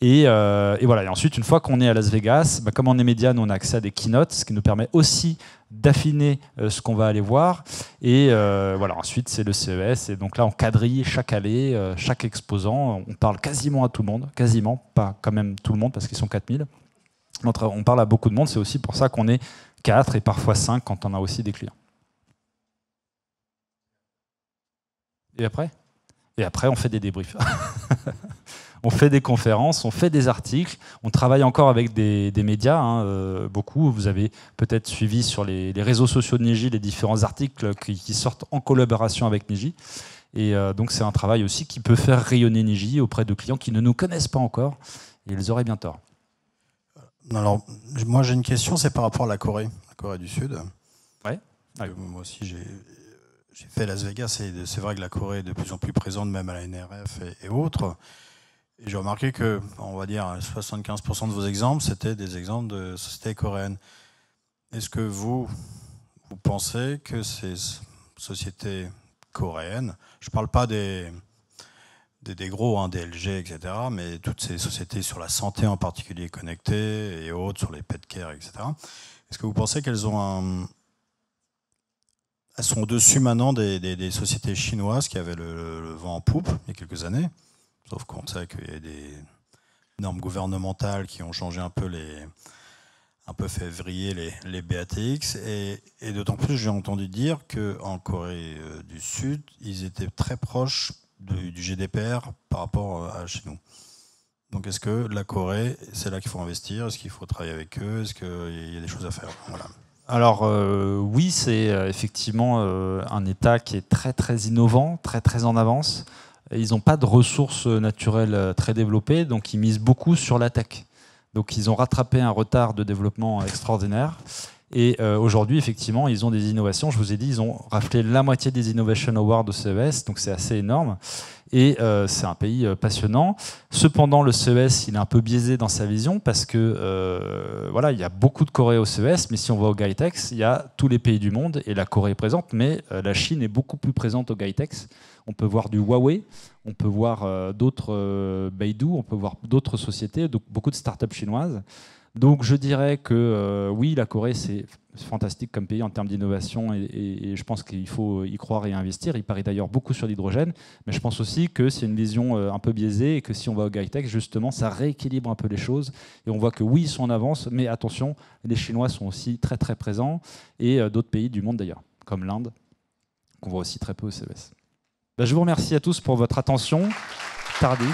Et voilà. Et ensuite, une fois qu'on est à Las Vegas, comme on est média, nous, on a accès à des keynotes, ce qui nous permet aussi d'affiner ce qu'on va aller voir. Et voilà. Ensuite, c'est le CES. Et donc là, on quadrille chaque allée, chaque exposant. On parle quasiment à tout le monde. Quasiment, pas quand même tout le monde, parce qu'ils sont 4000. On parle à beaucoup de monde. C'est aussi pour ça qu'on est 4 et parfois 5 quand on a aussi des clients. Et après, on fait des débriefs. On fait des conférences, on fait des articles, on travaille encore avec des médias, beaucoup. Vous avez peut-être suivi sur les réseaux sociaux de Niji les différents articles qui sortent en collaboration avec Niji. Et donc c'est un travail aussi qui peut faire rayonner Niji auprès de clients qui ne nous connaissent pas encore, et ils auraient bien tort. Alors, moi j'ai une question, c'est par rapport à la Corée du Sud. Ouais. Moi aussi j'ai fait Las Vegas, et c'est vrai que la Corée est de plus en plus présente, même à la NRF et autres. Et j'ai remarqué que, on va dire, 75% de vos exemples, c'était des exemples de sociétés coréennes. Est-ce que vous pensez que ces sociétés coréennes, je ne parle pas des gros, des LG, etc., mais toutes ces sociétés sur la santé en particulier connectées et autres, sur les pet care, etc., est-ce que vous pensez qu'elles ont elles sont au-dessus maintenant des sociétés chinoises qui avaient le vent en poupe il y a quelques années? Sauf qu'on sait qu'il y a des normes gouvernementales qui ont changé un peu fait vriller les BATX. Et d'autant plus, j'ai entendu dire qu'en Corée du Sud, ils étaient très proches du GDPR par rapport à chez nous. Donc est-ce que la Corée, c'est là qu'il faut investir? Est-ce qu'il faut travailler avec eux? Est-ce qu'il y a des choses à faire? Voilà. Alors oui, c'est effectivement un État qui est très très innovant, très très en avance. Ils n'ont pas de ressources naturelles très développées, donc ils misent beaucoup sur la tech. Donc ils ont rattrapé un retard de développement extraordinaire. Et aujourd'hui, effectivement, ils ont des innovations. Je vous ai dit, ils ont raflé la moitié des Innovation Awards au CES, donc c'est assez énorme. Et c'est un pays passionnant. Cependant, le CES, il est un peu biaisé dans sa vision parce que voilà, il y a beaucoup de Corée au CES, mais si on va au GAITEX, il y a tous les pays du monde et la Corée est présente, mais la Chine est beaucoup plus présente au GAITEX. On peut voir du Huawei, on peut voir d'autres Baidu, on peut voir d'autres sociétés, donc beaucoup de startups chinoises. Donc je dirais que oui, la Corée, c'est fantastique comme pays en termes d'innovation et je pense qu'il faut y croire et investir. Il parie d'ailleurs beaucoup sur l'hydrogène, mais je pense aussi que c'est une vision un peu biaisée et que si on va au GAITEX, justement, ça rééquilibre un peu les choses. Et on voit que oui, ils sont en avance, mais attention, les Chinois sont aussi très très présents et d'autres pays du monde d'ailleurs, comme l'Inde, qu'on voit aussi très peu au CES. Je vous remercie à tous pour votre attention tardive.